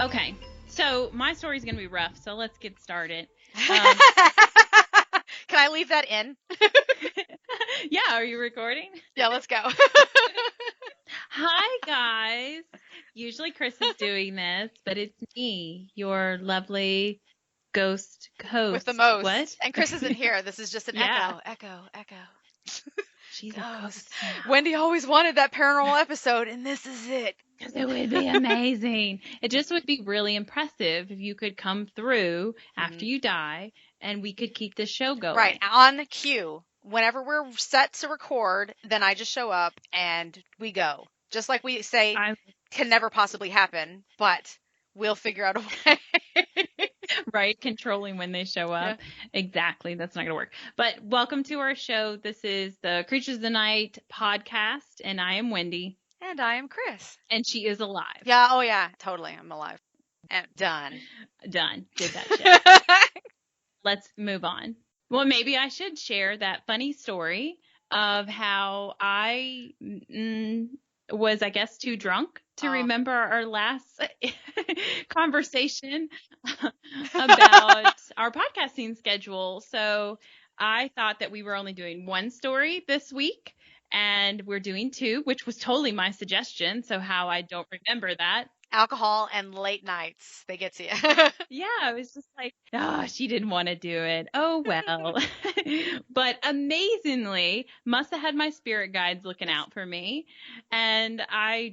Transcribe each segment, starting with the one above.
Okay, so my story's going to be rough, so let's get started. Can I leave that in? Yeah, are you recording? Yeah, let's go. Hi, guys. Usually Chris is doing this, but it's me, your lovely ghost host. With the most. What? And Chris isn't here. This is just an Yeah. echo. She's a ghost now. Wendy always wanted that paranormal episode, and this is it. Because it would be amazing. It just would be really impressive if you could come through after you die, and we could keep the show going. Right, on cue. Whenever we're set to record, then I just show up and we go. Just like we say can never possibly happen, but we'll figure out a way. Right, controlling when they show up. Yeah. Exactly, that's not going to work. But welcome to our show. This is the Creatures of the Night podcast, and I am Wendy. And I am Chris. And she is alive. Yeah, oh yeah, totally, I'm alive. And done. Did that shit. Let's move on. Well, maybe I should share that funny story of how I was, I guess, too drunk to remember our last conversation about our podcasting schedule. So I thought that we were only doing one story this week, and we're doing two, which was totally my suggestion. So how I don't remember that. Alcohol and late nights, they get to you. Yeah, I was just like, oh, she didn't want to do it. Oh, well. But amazingly, must have had my spirit guides looking out for me. And I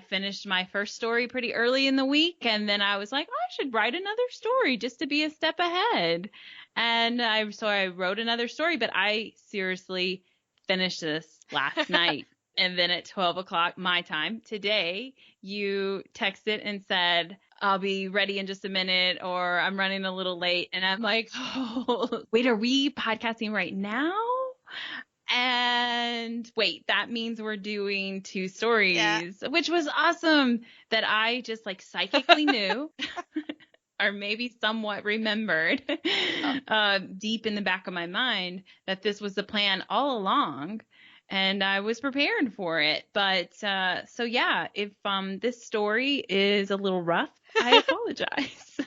finished my first story pretty early in the week. And then I was like, oh, I should write another story just to be a step ahead. And so I wrote another story, but I seriously finished this last night. And then at 12 o'clock my time today, you texted and said, I'll be ready in just a minute, or I'm running a little late. And I'm like, oh, wait, are we podcasting right now? And wait, that means we're doing two stories, which was awesome that I just like psychically knew. Or maybe somewhat remembered deep in the back of my mind that this was the plan all along. And I was prepared for it. But so, yeah, if this story is a little rough, I apologize.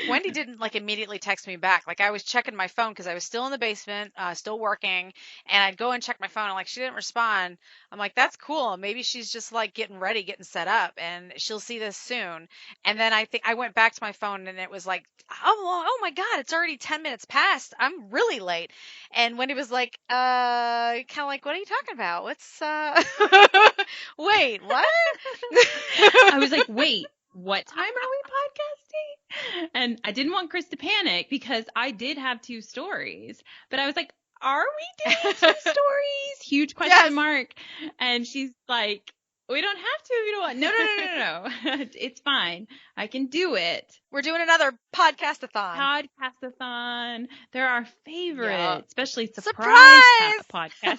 Wendy didn't like immediately text me back. Like I was checking my phone because I was still in the basement, still working. And I'd go and check my phone. And like she didn't respond. I'm like, that's cool. Maybe she's just like getting ready, getting set up, and she'll see this soon. And then I think I went back to my phone and it was like, oh my God, it's already 10 minutes past. I'm really late. And Wendy was like, kind of like, what are you talking about? What's, wait, what? I was like, wait, what time are we podcasting? And I didn't want Chris to panic because I did have two stories, but I was like, are we doing two stories? Huge question mark. And she's like, we don't have to if you don't want. No. It's fine. I can do it. We're doing another podcast-a-thon. They're our favorite, especially surprise! Podcast.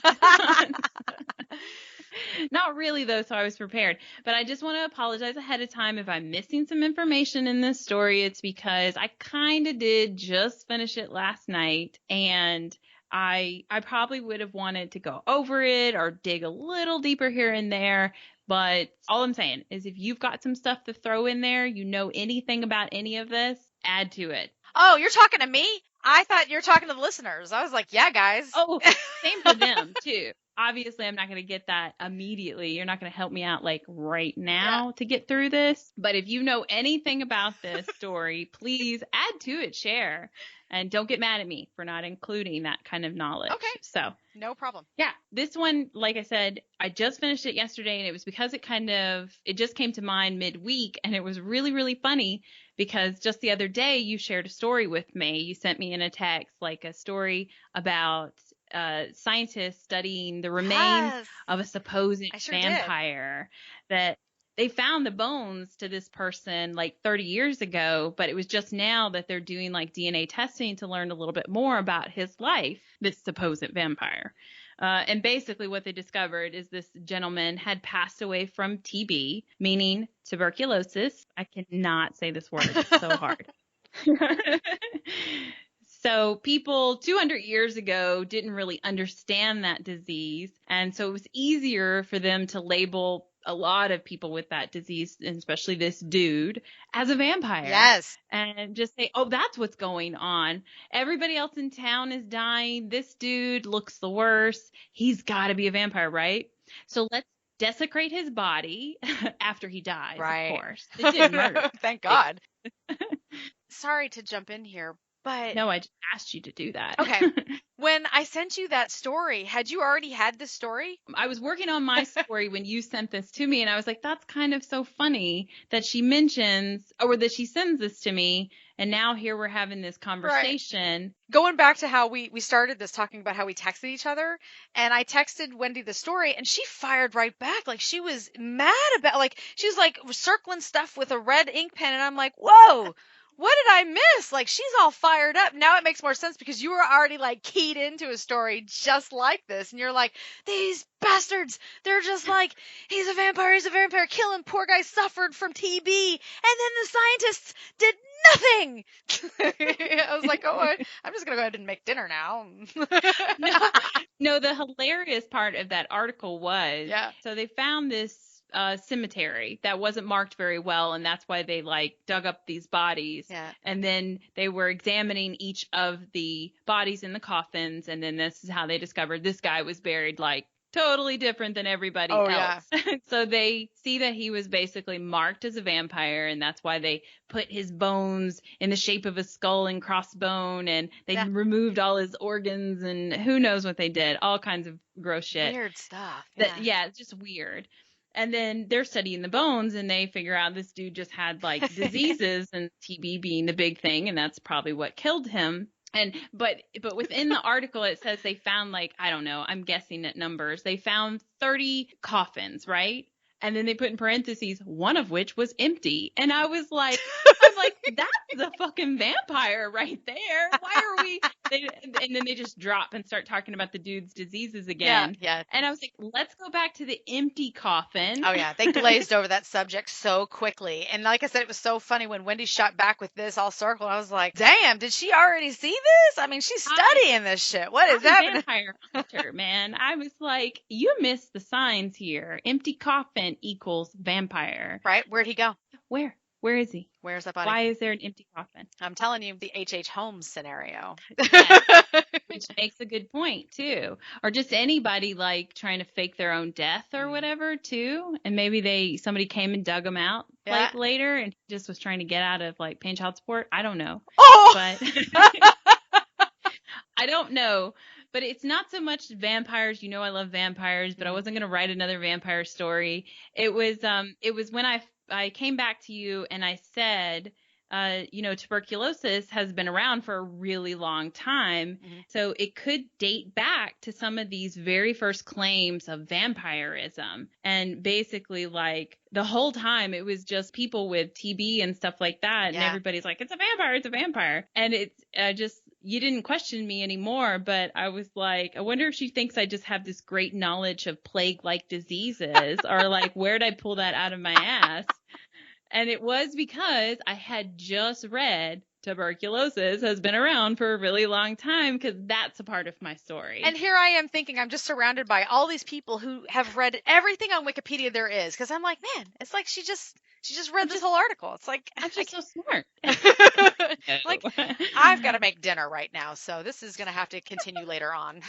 Not really, though, so I was prepared. But I just want to apologize ahead of time if I'm missing some information in this story. It's because I kind of did just finish it last night, and I probably would have wanted to go over it or dig a little deeper here and there. But all I'm saying is if you've got some stuff to throw in there, you know anything about any of this, add to it. Oh, you're talking to me? I thought you were talking to the listeners. I was like, yeah, guys. Oh, same for them, too. Obviously, I'm not going to get that immediately. You're not going to help me out like right now to get through this. But if you know anything about this story, please add to it, share. And don't get mad at me for not including that kind of knowledge. Okay. So no problem. Yeah. This one, like I said, I just finished it yesterday, and it was because it just came to mind midweek, and it was really, really funny because just the other day you shared a story with me. You sent me in a text, like a story about scientists studying the remains of a supposed vampire that they found the bones to this person like 30 years ago, but it was just now that they're doing like DNA testing to learn a little bit more about his life, this supposed vampire. And basically what they discovered is this gentleman had passed away from TB, meaning tuberculosis. I cannot say this word. It's so hard. So people 200 years ago didn't really understand that disease. And so it was easier for them to label a lot of people with that disease, and especially this dude, as a vampire. Yes. And just say, oh, that's what's going on. Everybody else in town is dying. This dude looks the worst. He's got to be a vampire, right? So let's desecrate his body after he dies, Right. of course. It didn't murder. Thank God. Sorry to jump in here, but No, I just asked you to do that. okay. When I sent you that story, had you already had this story? I was working on my story when you sent this to me, and I was like, that's kind of so funny that she mentions, or that she sends this to me, and now here we're having this conversation. Right. Going back to how we started this talking about how we texted each other, and I texted Wendy the story, and she fired right back. Like, she was mad about, like, she was like circling stuff with a red ink pen, and I'm like, whoa. What did I miss? Like, she's all fired up. Now it makes more sense because you were already, like, keyed into a story just like this. And you're like, these bastards, they're just like, he's a vampire, kill him, poor guy suffered from TB. And then the scientists did nothing. I was like, oh, I'm just going to go ahead and make dinner now. No, the hilarious part of that article was, so they found this cemetery that wasn't marked very well, and that's why they like dug up these bodies. And then they were examining each of the bodies in the coffins, and then this is how they discovered this guy was buried like totally different than everybody else. So they see that he was basically marked as a vampire, and that's why they put his bones in the shape of a skull and crossbone, and they removed all his organs, and who knows what they did, all kinds of gross shit. Weird stuff. It's just weird. And then they're studying the bones, and they figure out this dude just had like diseases, and TB being the big thing, and that's probably what killed him. And but within the article it says they found, like, I don't know, I'm guessing at numbers. They found 30 coffins, right? And then they put in parentheses, one of which was empty. And I was like, that's a fucking vampire right there. Why are we? And then they just drop and start talking about the dude's diseases again. Yeah. And I was like, let's go back to the empty coffin. Oh, yeah. They glazed over that subject so quickly. And like I said, it was so funny when Wendy shot back with this all circle. I was like, damn, did she already see this? I mean, she's studying this shit. What is happening? Vampire hunter, man. I was like, you missed the signs here. Empty coffin equals vampire. Right? Where'd he go? Where is he? Where's that body? Why is there an empty coffin? I'm telling you, the H.H. Holmes scenario. Which makes a good point, too. Or just anybody, like, trying to fake their own death or whatever, too. And maybe somebody came and dug them out, like, later, and just was trying to get out of, like, paying child support. I don't know. But I don't know. But it's not so much vampires. You know, I love vampires, but I wasn't going to write another vampire story. It was when I came back to you and I said, tuberculosis has been around for a really long time. Mm-hmm. So it could date back to some of these very first claims of vampirism. And basically, like, the whole time it was just people with TB and stuff like that. And everybody's like, it's a vampire. And it's you didn't question me anymore, but I was like, I wonder if she thinks I just have this great knowledge of plague-like diseases or like, where'd I pull that out of my ass? And it was because I had just read tuberculosis has been around for a really long time, because that's a part of my story. And here I am thinking I'm just surrounded by all these people who have read everything on Wikipedia there is, because I'm like, man, it's like she just read this whole article. It's like, I'm just so smart. Like, I've got to make dinner right now, so this is going to have to continue later on.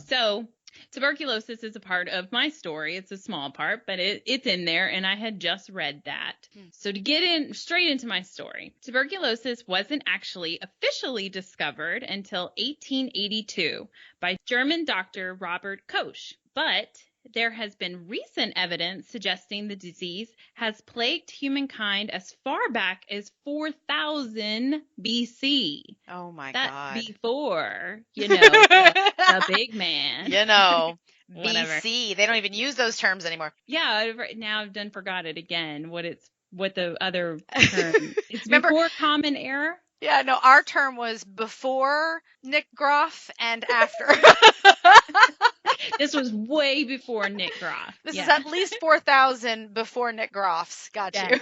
So tuberculosis is a part of my story. It's a small part, but it's in there, and I had just read that. So to get straight into my story, tuberculosis wasn't actually officially discovered until 1882 by German doctor Robert Koch, but there has been recent evidence suggesting the disease has plagued humankind as far back as 4000 BC. Oh my God. That's before, the big man. BC. They don't even use those terms anymore. Yeah, now I've done forgot it again. What the other term? It's before Common Era. Yeah, no, our term was before Nick Groff and after. This was way before Nick Groff. This is at least 4,000 before Nick Groff's. Got you.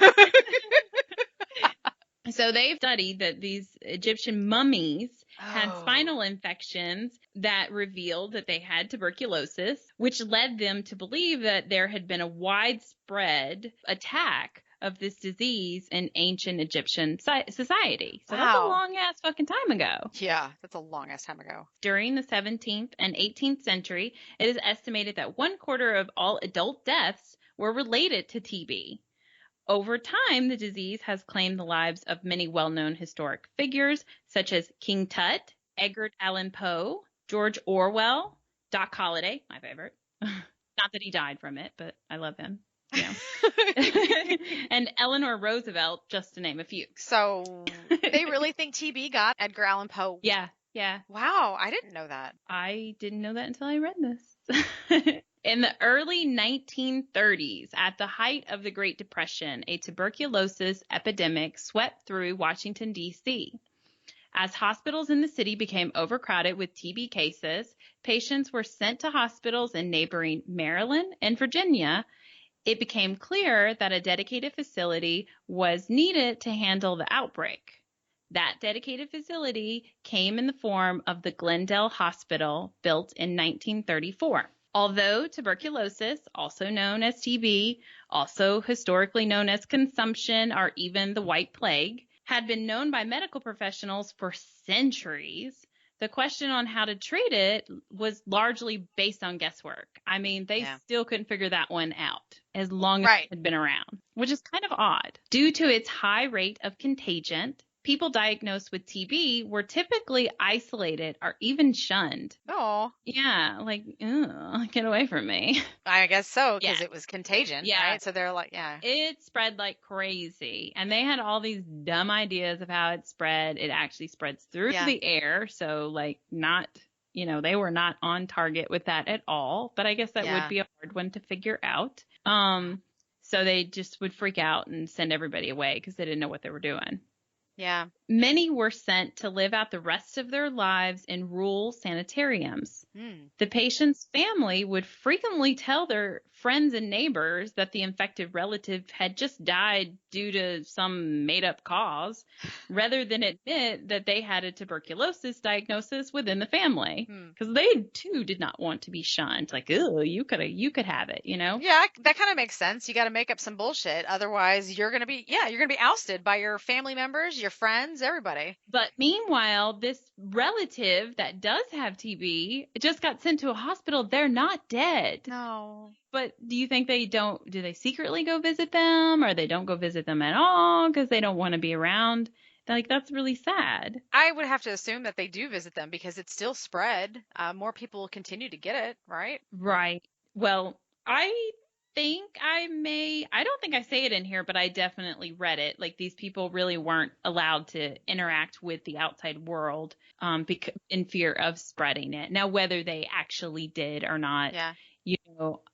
So they've studied that these Egyptian mummies had spinal infections that revealed that they had tuberculosis, which led them to believe that there had been a widespread attack of this disease in ancient Egyptian society. So that's a long-ass fucking time ago. Yeah, that's a long-ass time ago. During the 17th and 18th century, it is estimated that 1/4 of all adult deaths were related to TB. Over time, the disease has claimed the lives of many well-known historic figures, such as King Tut, Edgar Allan Poe, George Orwell, Doc Holliday, my favorite. Not that he died from it, but I love him. Yeah. And Eleanor Roosevelt, just to name a few. So they really think TB got Edgar Allan Poe? Yeah, yeah. Wow, I didn't know that. I didn't know that until I read this. In the early 1930s, at the height of the Great Depression, a tuberculosis epidemic swept through Washington, D.C. As hospitals in the city became overcrowded with TB cases, patients were sent to hospitals in neighboring Maryland and Virginia. It became clear that a dedicated facility was needed to handle the outbreak. That dedicated facility came in the form of the Glendale Hospital, built in 1934. Although tuberculosis, also known as TB, also historically known as consumption or even the White Plague, had been known by medical professionals for centuries, the question on how to treat it was largely based on guesswork. I mean, they still couldn't figure that one out as long as it had been around, which is kind of odd. Due to its high rate of contagion, people diagnosed with TB were typically isolated or even shunned. Oh. Yeah, like, get away from me. I guess so, because it was contagion, right? So they're like, It spread like crazy. And they had all these dumb ideas of how it spread. It actually spreads through the air. So, like, not, they were not on target with that at all. But I guess that would be a hard one to figure out. So they just would freak out and send everybody away because they didn't know what they were doing. Yeah. Many were sent to live out the rest of their lives in rural sanitariums. The patient's family would frequently tell their friends and neighbors that the infected relative had just died due to some made-up cause, rather than admit that they had a tuberculosis diagnosis within the family. Because they, too, did not want to be shunned. Like, oh, you could have it, Yeah, that kind of makes sense. You got to make up some bullshit. Otherwise, you're going to be ousted by your family members, your friends, everybody. But meanwhile, this relative that does have TB just got sent to a hospital. They're not dead. No. But do you think do they secretly go visit them, or they don't go visit them at all because they don't want to be around? Like, that's really sad. I would have to assume that they do visit them because it's still spread. More people will continue to get it, right? Right. Well, I don't think I say it in here, but I definitely read it. Like, these people really weren't allowed to interact with the outside world in fear of spreading it. Now, whether they actually did or not,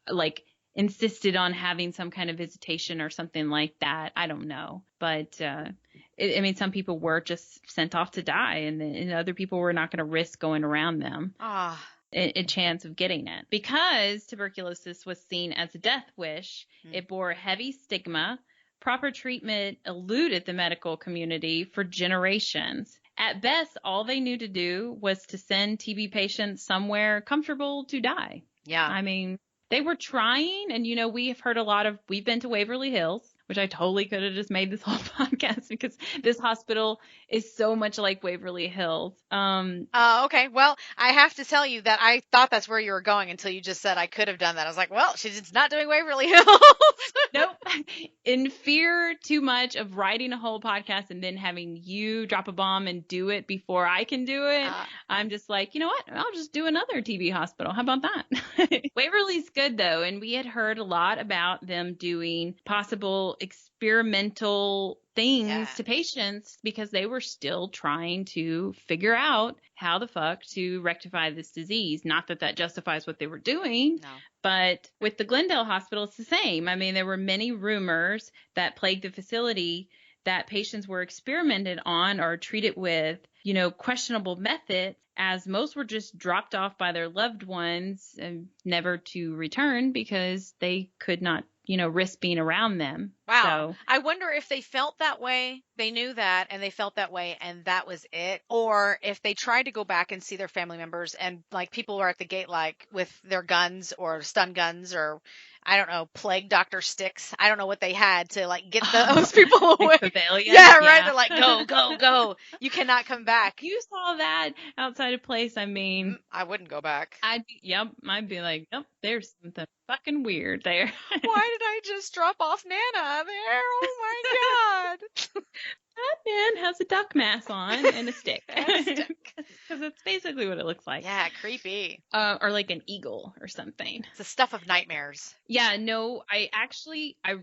like, insisted on having some kind of visitation or something like that, I don't know. But, some people were just sent off to die, and other people were not going to risk going around them. A chance of getting it. Because tuberculosis was seen as a death wish, it bore a heavy stigma. Proper treatment eluded the medical community for generations. At best, all they knew to do was to send TB patients somewhere comfortable to die. Yeah. I mean, they were trying, and we've been to Waverly Hills, which I totally could have just made this whole podcast because this hospital is so much like Waverly Hills. Okay. Well, I have to tell you that I thought that's where you were going until you just said I could have done that. I was like, well, she's not doing Waverly Hills. Nope. In fear too much of writing a whole podcast and then having you drop a bomb and do it before I can do it, I'm just like, you know what? I'll just do another TB hospital. How about that? Waverly's good, though, and we had heard a lot about them doing possible experimental things to patients because they were still trying to figure out how the fuck to rectify this disease. Not that justifies what they were doing, but with the Glendale Hospital, it's the same. I mean, there were many rumors that plagued the facility that patients were experimented on or treated with, questionable methods, as most were just dropped off by their loved ones and never to return because they could not risk being around them. Wow. So I wonder if they felt that way, they knew that, and they felt that way, and that was it. Or if they tried to go back and see their family members, and like people were at the gate, like with their guns or stun guns or I don't know, plague doctor sticks. I don't know what they had to like get those people away. like Poveglia. Yeah, right. They're like, go, go, go. You cannot come back. You saw that outside a place. I mean, I wouldn't go back. I'd be like, nope, there's something fucking weird there. Why did I just drop off Nana there? Oh my God. That man has a duck mask on and a stick. Because that's basically what it looks like. Yeah, creepy. Or like an eagle or something. It's the stuff of nightmares. Yeah, no, I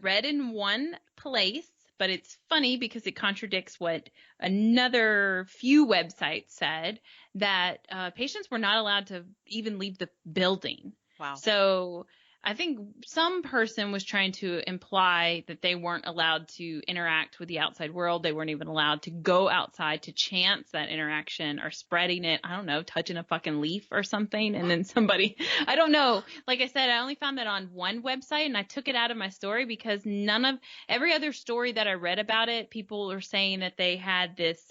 read in one place, but it's funny because it contradicts what another few websites said, that patients were not allowed to even leave the building. Wow. So I think some person was trying to imply that they weren't allowed to interact with the outside world. They weren't even allowed to go outside to chance that interaction or spreading it. I don't know, touching a fucking leaf or something. And then somebody, I don't know. Like I said, I only found that on one website and I took it out of my story because every other story that I read about it, people were saying that they had this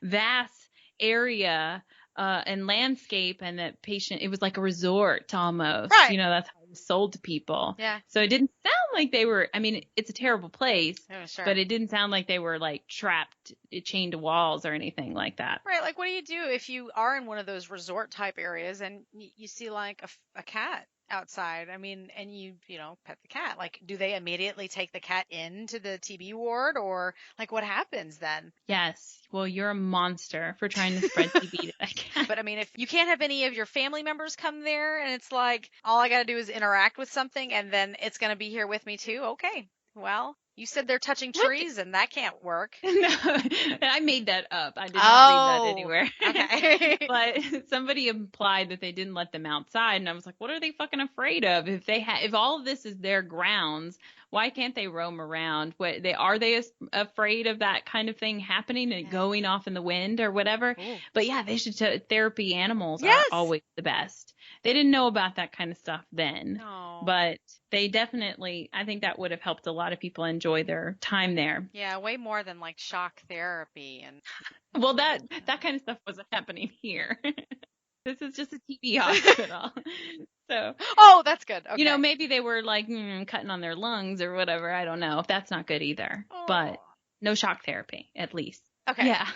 vast area and landscape, and that it was like a resort almost. Right. That's how it was sold to people. Yeah. So it didn't sound like they were, I mean, it's a terrible place, sure. but it didn't sound like they were like trapped, chained to walls or anything like that. Right. Like, what do you do if you are in one of those resort type areas and you see like a cat outside? I mean, and you pet the cat. Like, do they immediately take the cat into the TB ward, or like what happens then? Yes. Well, you're a monster for trying to spread TB to that cat. But I mean, if you can't have any of your family members come there and it's like, all I got to do is interact with something and then it's going to be here with me too. Okay. Well, you said they're touching trees and that can't work. No, I made that up. I did not read that anywhere. Okay. But somebody implied that they didn't let them outside, and I was like, what are they fucking afraid of? If all of this is their grounds, why can't they roam around? Are they afraid of that kind of thing happening and going off in the wind or whatever? Ooh. But yeah, they should therapy animals Yes. are always the best. They didn't know about that kind of stuff then, No. but they definitely, I think that would have helped a lot of people enjoy their time there. Yeah, way more than like shock therapy and. Well, that kind of stuff wasn't happening here. This is just a TB hospital. So. Oh, that's good. Okay. Maybe they were like cutting on their lungs or whatever. I don't know. That's not good either. Oh. But no shock therapy, at least. Okay. Yeah.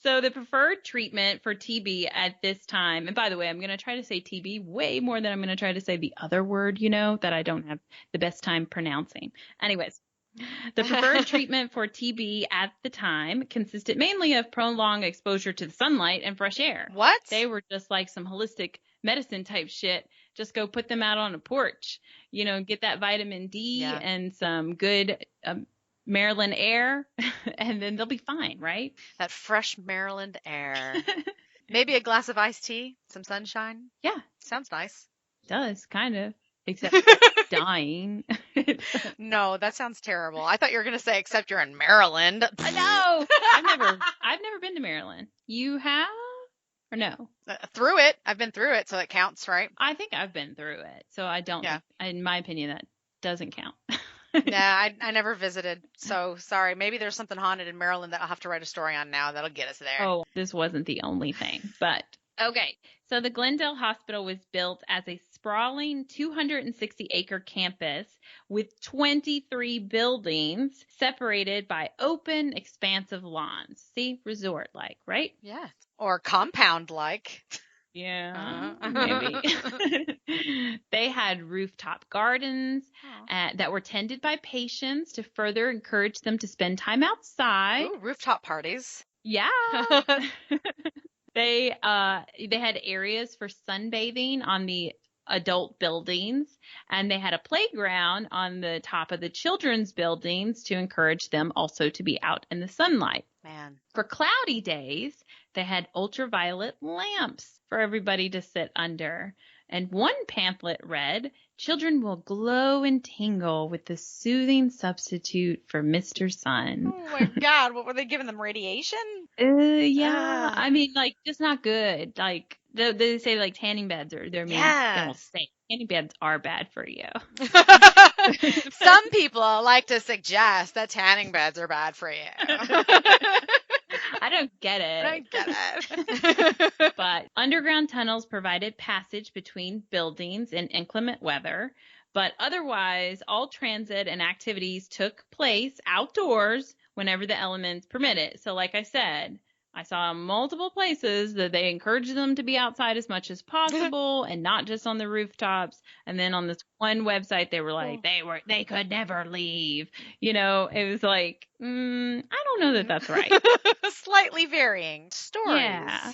So the preferred treatment for TB at this time, and by the way, I'm going to try to say TB way more than I'm going to try to say the other word, that I don't have the best time pronouncing. Anyways, the preferred treatment for TB at the time consisted mainly of prolonged exposure to the sunlight and fresh air. What? They were just like some holistic medicine type shit. Just go put them out on a porch, get that vitamin D and some good Maryland air, and then they'll be fine, right? That fresh Maryland air. Maybe a glass of iced tea, some sunshine. Yeah. Sounds nice. It does, kind of. Except dying. No, that sounds terrible. I thought you were going to say, except you're in Maryland. No. I've never been to Maryland. You have? Or no? Through it. I've been through it, so it counts, right? I think I've been through it. So I don't, in my opinion, that doesn't count. Nah, I never visited. So sorry. Maybe there's something haunted in Maryland that I'll have to write a story on now that'll get us there. Oh, this wasn't the only thing, but okay. So the Glendale Hospital was built as a sprawling 260-acre campus with 23 buildings separated by open, expansive lawns. See, resort-like, right? Yeah. Or compound-like. Yeah, maybe. They had rooftop gardens that were tended by patients to further encourage them to spend time outside. Ooh, rooftop parties. Yeah. They had areas for sunbathing on the adult buildings, and they had a playground on the top of the children's buildings to encourage them also to be out in the sunlight. Man. For cloudy days, they had ultraviolet lamps for everybody to sit under. And one pamphlet read, "Children will glow and tingle with the soothing substitute for Mr. Sun." Oh my God, what were they giving them, radiation? Yeah. I mean, like, just not good. Like, They say like tanning beds they don't say tanning beds are bad for you. Some people like to suggest that tanning beds are bad for you. I don't get it. I get it. But underground tunnels provided passage between buildings in inclement weather. But otherwise, all transit and activities took place outdoors whenever the elements permitted. So like I said, I saw multiple places that they encouraged them to be outside as much as possible and not just on the rooftops. And then on this one website, they were like, they could never leave. You know, it was like, I don't know that that's right. Slightly varying stories. Yeah.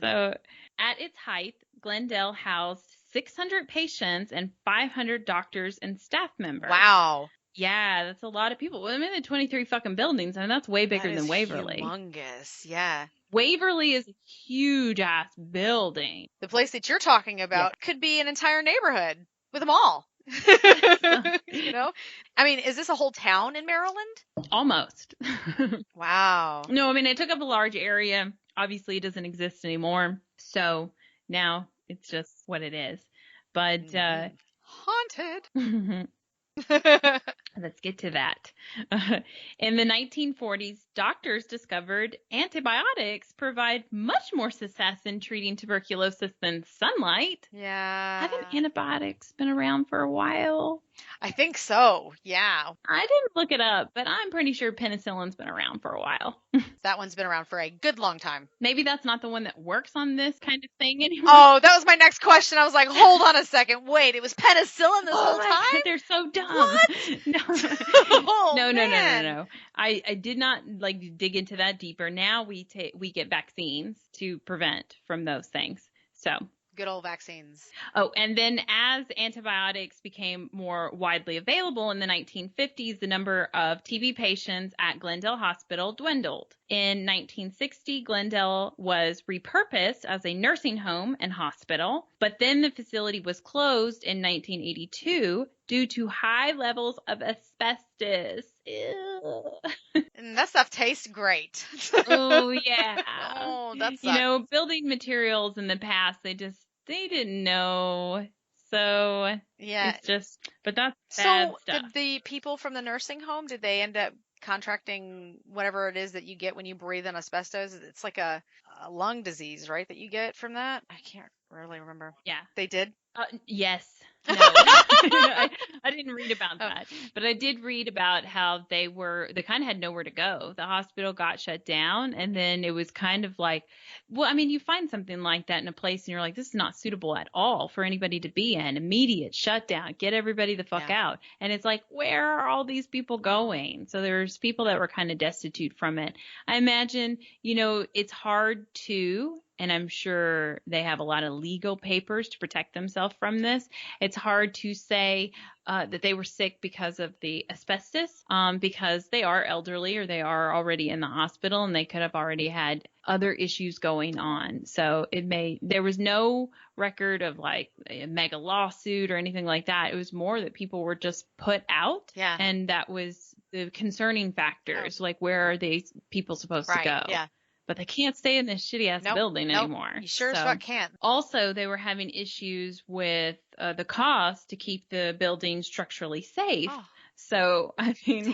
So at its height, Glendale housed 600 patients and 500 doctors and staff members. Wow. Yeah, that's a lot of people. Well, I mean, 23 fucking buildings. I mean, that's way bigger than Waverly. Humongous, yeah. Waverly is a huge ass building. The place that you're talking about could be an entire neighborhood with them all. You know? I mean, is this a whole town in Maryland? Almost. Wow. No, I mean, it took up a large area. Obviously, it doesn't exist anymore. So now it's just what it is. But, haunted. Let's get to that. In the 1940s, doctors discovered antibiotics provide much more success in treating tuberculosis than sunlight. Yeah. Haven't antibiotics been around for a while? I think so. Yeah. I didn't look it up, but I'm pretty sure penicillin's been around for a while. That one's been around for a good long time. Maybe that's not the one that works on this kind of thing anymore. Oh, that was my next question. I was like, hold on a second. Wait, it was penicillin this whole time? God, they're so dumb. What? No. Oh, No. I did not dig into that deeper. Now we get vaccines to prevent from those things. So good old vaccines. Oh, and then as antibiotics became more widely available in the 1950s, the number of TB patients at Glendale Hospital dwindled. In 1960, Glendale was repurposed as a nursing home and hospital, but then the facility was closed in 1982 due to high levels of asbestos. Ew. And that stuff tastes great. Oh, yeah. Oh, that sucks. You know, building materials in the past, they didn't know. So yeah, it's just, but that's bad stuff. So did the people from the nursing home, did they end up contracting whatever it is that you get when you breathe in asbestos? It's like a lung disease, right, that you get from that? I can't really remember. Yeah. They did? Yes. No. I didn't read about that, but I did read about how they kind of had nowhere to go. The hospital got shut down, and then it was kind of like, well, I mean, you find something like that in a place and you're like, this is not suitable at all for anybody to be in. Immediate shutdown, get everybody the fuck out. And it's like, where are all these people going? So there's people that were kind of destitute from it. I imagine, it's hard to, and I'm sure they have a lot of legal papers to protect themselves from this. It's hard to say that they were sick because of the asbestos, because they are elderly or they are already in the hospital and they could have already had other issues going on. So there was no record of like a mega lawsuit or anything like that. It was more that people were just put out. Yeah. And that was the concerning factors. Like, where are these people supposed to go? Yeah. But they can't stay in this shitty ass building anymore. You sure as fuck can't. Also, they were having issues with the cost to keep the building structurally safe. Oh. So, I mean,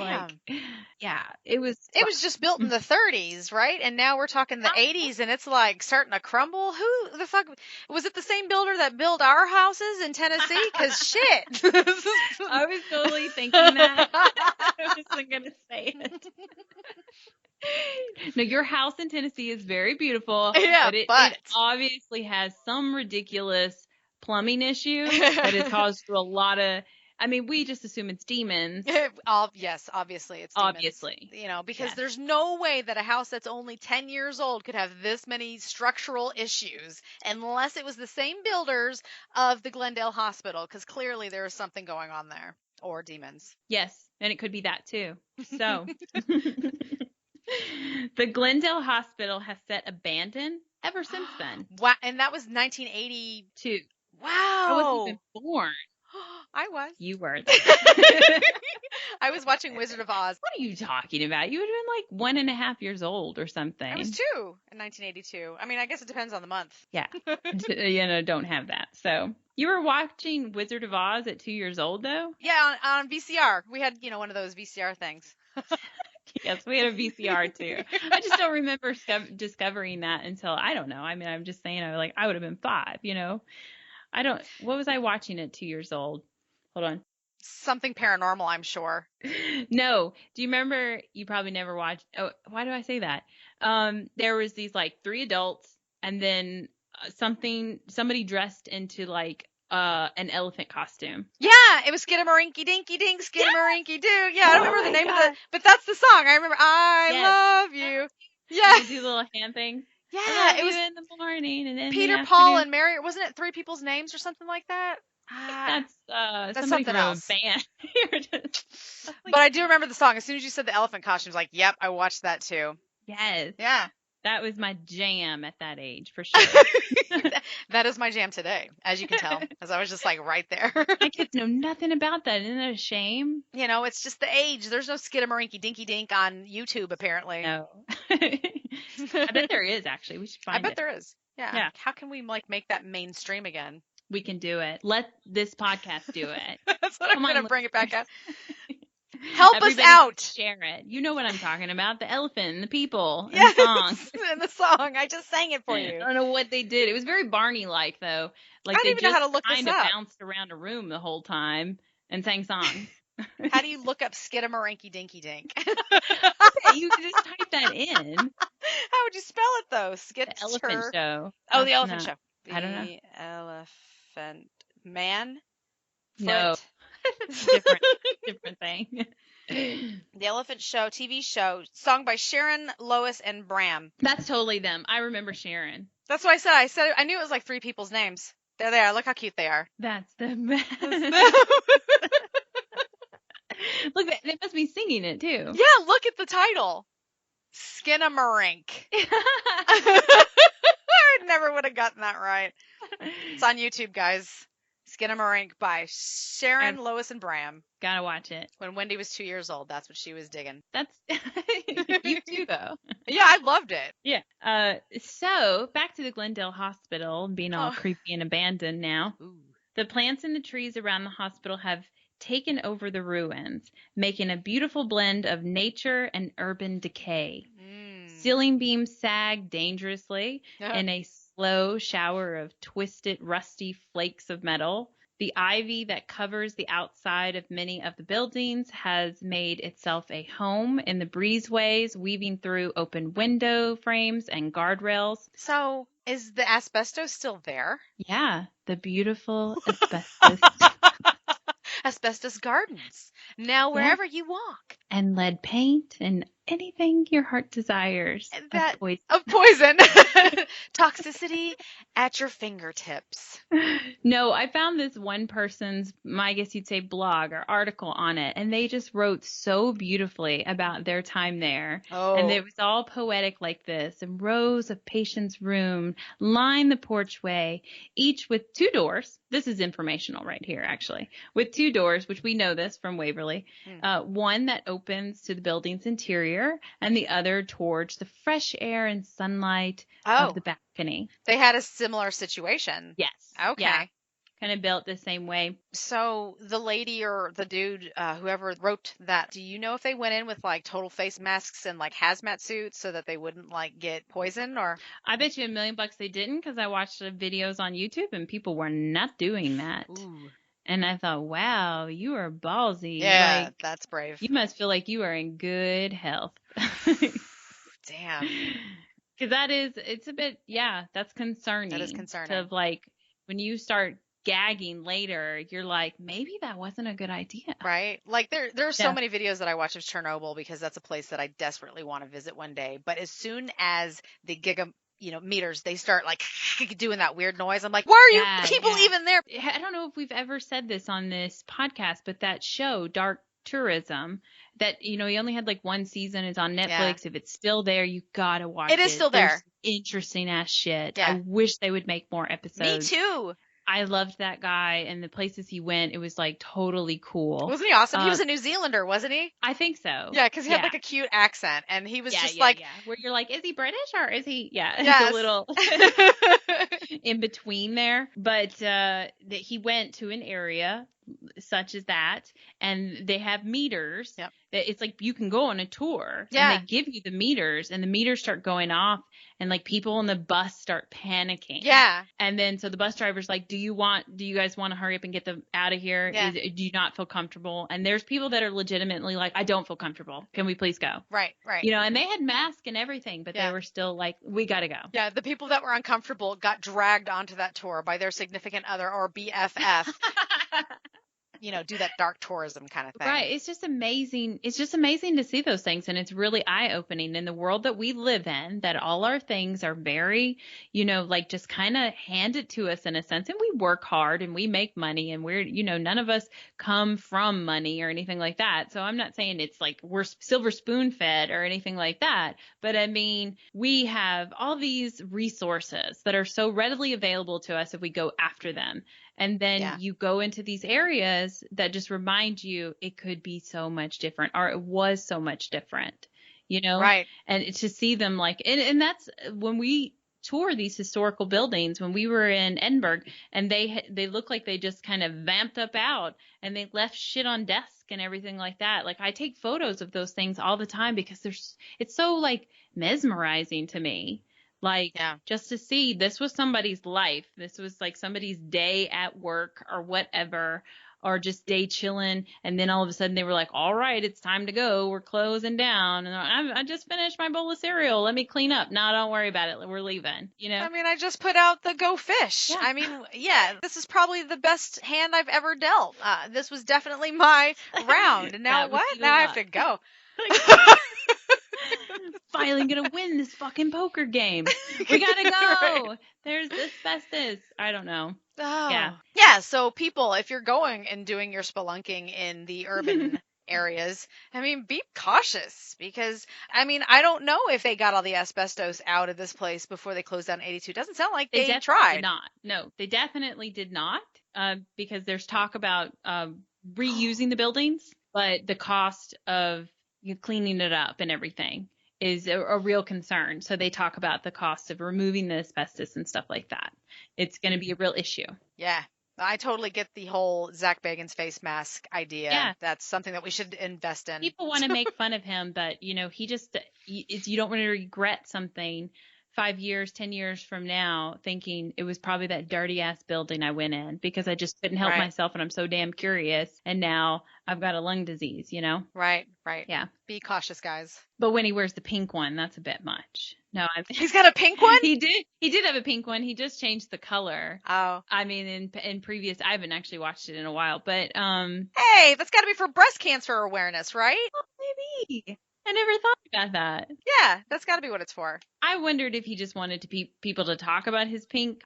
it was... It was just built in the 30s, right? And now we're talking the 80s, and it's like starting to crumble. Who the fuck... Was it the same builder that built our houses in Tennessee? Because shit. I was totally thinking that. I wasn't going to say it. No, your house in Tennessee is very beautiful. Yeah, but it obviously has some ridiculous plumbing issue that has caused a lot of... I mean, we just assume it's demons. Yes, obviously it's demons. Obviously. Because there's no way that a house that's only 10 years old could have this many structural issues unless it was the same builders of the Glendale Hospital, because clearly there is something going on there. Or demons. Yes, and it could be that too. So, the Glendale Hospital has sat abandoned ever since then. Wow, and that was 1982. Wow. I wasn't even born. I was. You were. I was watching Wizard of Oz. What are you talking about? You would have been like 1.5 years old or something. I was 2 in 1982. I mean, I guess it depends on the month. Yeah. Don't have that. So you were watching Wizard of Oz at 2 years old, though? Yeah, on VCR. We had, one of those VCR things. Yes, we had a VCR too. I just don't remember discovering that until, I don't know. I mean, I'm just saying, I would have been 5, what was I watching at 2 years old? Hold on. Something paranormal, I'm sure. No. Do you remember? You probably never watched. Oh, why do I say that? There was these 3 adults and then somebody dressed into an elephant costume. Yeah, it was Skidamarinky Dinky Dink, Skidamarinky Doo. Yeah, I don't remember the name of it, but that's the song. I remember, I love you. Yeah. You do little hand things. Yeah, it was in the morning and then Peter, Paul, and Mary. Wasn't it 3 people's names or something like that? That's something else. A band. But I do remember the song. As soon as you said the elephant costumes, yep, I watched that too. Yes. Yeah. That was my jam at that age, for sure. That is my jam today, as you can tell, as I was just right there. My kids know nothing about that. Isn't that a shame? It's just the age. There's no Skidamarinky Dinky Dink on YouTube, apparently. No. I bet there is, actually. We should find it. I bet there is. Yeah. How can we make that mainstream again? We can do it. Let this podcast do it. That's what I'm going to bring it back out. Everybody us out. Share it. You know what I'm talking about. The elephant and the people and yes, the song. And the song. I just sang it for you. I don't know what they did. It was very Barney-like, though. I don't even know how to look this up. They just kind of bounced around a room the whole time and sang songs. How do you look up Skidamarinky Dinky Dink? Okay, you can just type that in. How would you spell it, though? The Elephant Show. Oh, the Elephant Show. I don't know. The Elephant Man? No. different thing. The Elephant Show, TV show, song by Sharon, Lois, and Bram. That's totally them. I remember Sharon. That's what I said. I knew it was 3 people's names. There they are. Look how cute they are. That's the best. Look, they must be singing it too. Yeah, look at the title. Skinamarink. I never would have gotten that right. It's on YouTube, guys. Skinamarink by Sharon, Lois, and Bram. Gotta watch it. When Wendy was 2 years old, that's what she was digging. That's you too, though. Yeah, I loved it. Yeah. So back to the Glendale Hospital, being all creepy and abandoned now. Ooh. The plants and the trees around the hospital have taken over the ruins, making a beautiful blend of nature and urban decay. Ceiling beams sag dangerously in a slow shower of twisted, rusty flakes of metal. The ivy that covers the outside of many of the buildings has made itself a home in the breezeways, weaving through open window frames and guardrails. So, is the asbestos still there? Yeah, the beautiful asbestos. Asbestos gardens. Now, wherever you walk. And lead paint and anything your heart desires. Of poison. Toxicity at your fingertips. No, I found this one person's, I guess you'd say, blog or article on it, and they just wrote so beautifully about their time there. Oh. And it was all poetic like this, and rows of patients' room line the porchway, each with 2 doors. This is informational right here, actually. With 2 doors, which we know this from Waverly. One that opens to the building's interior, and the other towards the fresh air and sunlight of the balcony. They had a similar situation. Yes. Okay. Yeah. Kind of built the same way. So the lady or the dude, whoever wrote that, do you know if they went in with total face masks and hazmat suits so that they wouldn't get poisoned? Or I bet you $1,000,000 they didn't, because I watched the videos on YouTube and people were not doing that. Ooh. And I thought, wow, you are ballsy. Yeah, that's brave. You must feel like you are in good health. Damn. Because it's a bit, that's concerning. That is concerning. To when you start gagging later, you're like, maybe that wasn't a good idea. Right? There are so many videos that I watch of Chernobyl, because that's a place that I desperately want to visit one day. But as soon as the meters, they start doing that weird noise. I'm like, why are you people even there? I don't know if we've ever said this on this podcast, but that show, Dark Tourism, that, he only had 1 season, is on Netflix. Yeah. If it's still there, you gotta watch it. It is still there. There's interesting ass shit. Yeah. I wish they would make more episodes. Me too. I loved that guy and the places he went. It was like totally cool. Wasn't he awesome? He was a New Zealander, wasn't he? I think so. Yeah, because he had like a cute accent, and he was just where you're like, is he British or is he? Yeah, yes. a little in between there. But he went to an area such as that, and they have meters. Yep. It's like you can go on a tour, yeah. and they give you the meters, and the meters start going off, and like people on the bus start panicking. Yeah. And then so the bus driver's like, do you guys want to hurry up and get them out of here? Yeah. Do you not feel comfortable? And there's people that are legitimately like, I don't feel comfortable. Can we please go? Right. You know, and they had masks and everything, but they were still like, we got to go. Yeah. The people that were uncomfortable got dragged onto that tour by their significant other or BFF. You know, do that dark tourism kind of thing. Right. It's just amazing. It's just amazing to see those things. And it's really eye-opening in the world that we live in, that all our things are very, you know, like just kind of handed to us in a sense. And we work hard and we make money, and we're, you know, none of us come from money or anything like that. So I'm not saying it's like we're silver spoon fed or anything like that. But I mean, we have all these resources that are so readily available to us if we go after them. And then you go into these areas that just remind you it could be so much different, or it was so much different, you know? Right. And to see them like, and that's when we tour these historical buildings, when we were in Edinburgh, and they look like they just kind of vamped up out and they left shit on desk and everything like that. Like I take photos of those things all the time because it's so like mesmerizing to me. Like, just to see this was somebody's life. This was like somebody's day at work or whatever, or just day chilling. And then all of a sudden they were like, all right, it's time to go. We're closing down. And I just finished my bowl of cereal. Let me clean up. No, don't worry about it. We're leaving, you know? I mean, I just put out the Go Fish. Yeah. I mean, this is probably the best hand I've ever dealt. This was definitely my round. And now what? Now I have to go. Finally gonna win this fucking poker game. We gotta go. Right. There's asbestos. I don't know. Oh. Yeah. So people, if you're going and doing your spelunking in the urban areas, I mean, be cautious, because I mean, I don't know if they got all the asbestos out of this place before they closed down 82. Doesn't sound like they tried. Did not. No, they definitely did not. Because there's talk about reusing the buildings, but the cost of cleaning it up and everything is a real concern. So they talk about the cost of removing the asbestos and stuff like that. It's going to be a real issue. Yeah. I totally get the whole Zak Bagans face mask idea. Yeah. That's something that we should invest in. People want to make fun of him, but you know, you don't want to regret something 5 years, 10 years from now thinking it was probably that dirty ass building I went in because I just couldn't help myself and I'm so damn curious. And now I've got a lung disease, you know? Right. Yeah. Be cautious, guys. But when he wears the pink one, that's a bit much. No, he's got a pink one? He did have a pink one. He just changed the color. Oh. I mean, in previous, I haven't actually watched it in a while, but hey, that's got to be for breast cancer awareness, right? Well, maybe. I never thought about that. Yeah, that's got to be what it's for. I wondered if he just wanted to people to talk about his pink,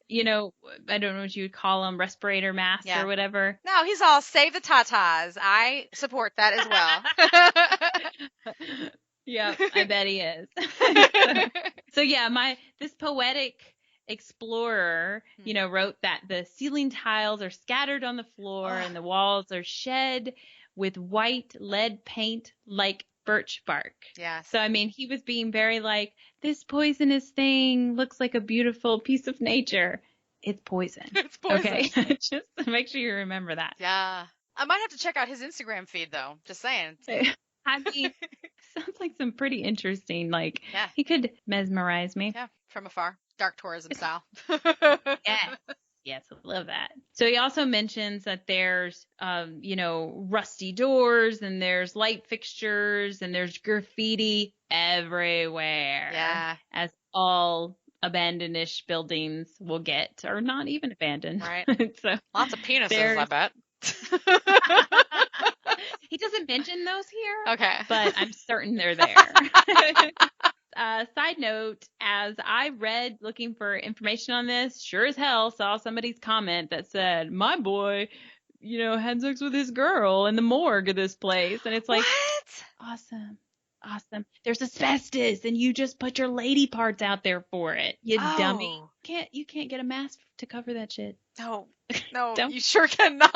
you know, I don't know what you would call them, respirator mask or whatever. No, he's all save the Tat Tats. I support that as well. Yeah, I bet he is. So yeah, this poetic explorer, you know, wrote that the ceiling tiles are scattered on the floor and the walls are shed with white lead paint like birch bark. Yeah. So, I mean, he was being very like, this poisonous thing looks like a beautiful piece of nature. It's poison. It's poison. Okay. Just make sure you remember that. Yeah. I might have to check out his Instagram feed, though. Just saying. I mean, sounds like some pretty interesting, like, he could mesmerize me. Yeah, from afar. Dark tourism style. Yes, I love that. So he also mentions that there's, you know, rusty doors and there's light fixtures and there's graffiti everywhere. Yeah. As all abandoned-ish buildings will get, or not even abandoned. Right. So lots of penises, I bet. He doesn't mention those here. Okay. But I'm certain they're there. Side note, as I read looking for information on this, sure as hell saw somebody's comment that said, my boy, you know, had sex with his girl in the morgue of this place. And it's like, what? Awesome. Awesome. There's asbestos, and you just put your lady parts out there for it. You dummy. Oh. You can't get a mask to cover that shit. No, Don't. you sure cannot.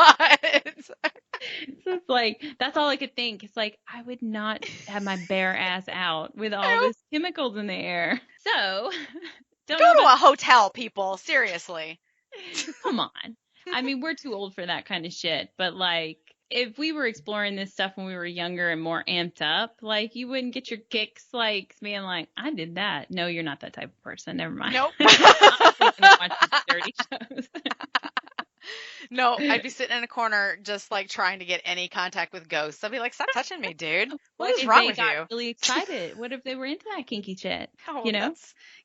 So it's like, that's all I could think. It's like, I would not have my bare ass out with all this chemicals in the air. So, Go to a hotel, people. Seriously. Come on. I mean, we're too old for that kind of shit. But like, if we were exploring this stuff when we were younger and more amped up, like, you wouldn't get your kicks like being like, I did that. No, you're not that type of person. Never mind. Nope. I'm gonna watch these dirty shows. No, I'd be sitting in a corner just like trying to get any contact with ghosts. I'd be like, stop touching me, dude. What is wrong with you? Got really excited. What if they were into that kinky shit? Oh, you know?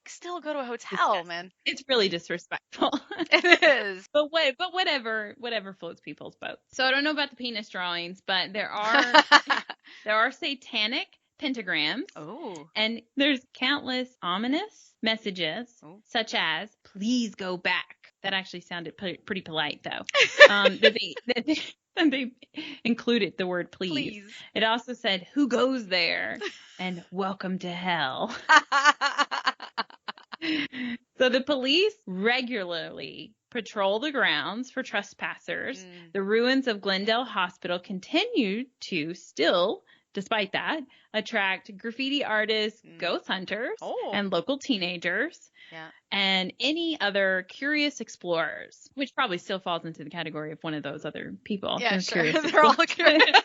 Still go to a hotel, man. It's really disrespectful. It is. But whatever floats people's boats. So I don't know about the penis drawings, but there are satanic pentagrams. Oh. And there's countless ominous messages, such as "Please go back." That actually sounded pretty polite, though. That they included the word please. It also said, "Who goes there?" and "Welcome to hell." So the police regularly patrol the grounds for trespassers. The ruins of Glendale Hospital continue to still, despite that, attract graffiti artists, ghost hunters, and local teenagers. Yeah. And any other curious explorers, which probably still falls into the category of one of those other people. Yeah, sure. They're all curious.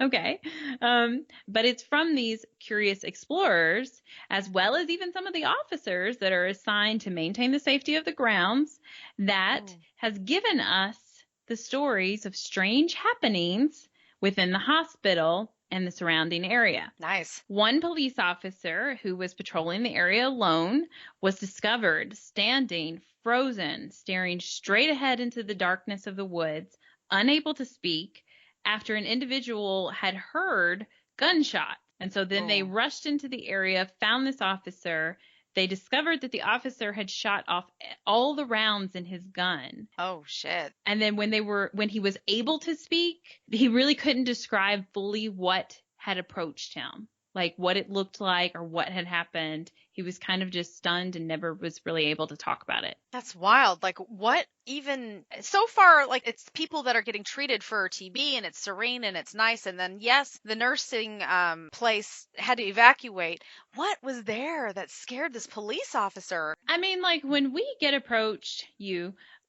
Okay. But it's from these curious explorers, as well as even some of the officers that are assigned to maintain the safety of the grounds, that has given us the stories of strange happenings within the hospital and the surrounding area. Nice. One police officer who was patrolling the area alone was discovered standing frozen, staring straight ahead into the darkness of the woods, unable to speak, after an individual had heard gunshots. And so then they rushed into the area, found this officer. They discovered that the officer had shot off all the rounds in his gun. Oh, shit. And then when he was able to speak, he really couldn't describe fully what had approached him, like what it looked like or what had happened. He was kind of just stunned and never was really able to talk about it. That's wild. Like, what even so far, like, it's people that are getting treated for TB and it's serene and it's nice. And then, yes, the nursing place had to evacuate. What was there that scared this police officer? I mean, like, when we get approached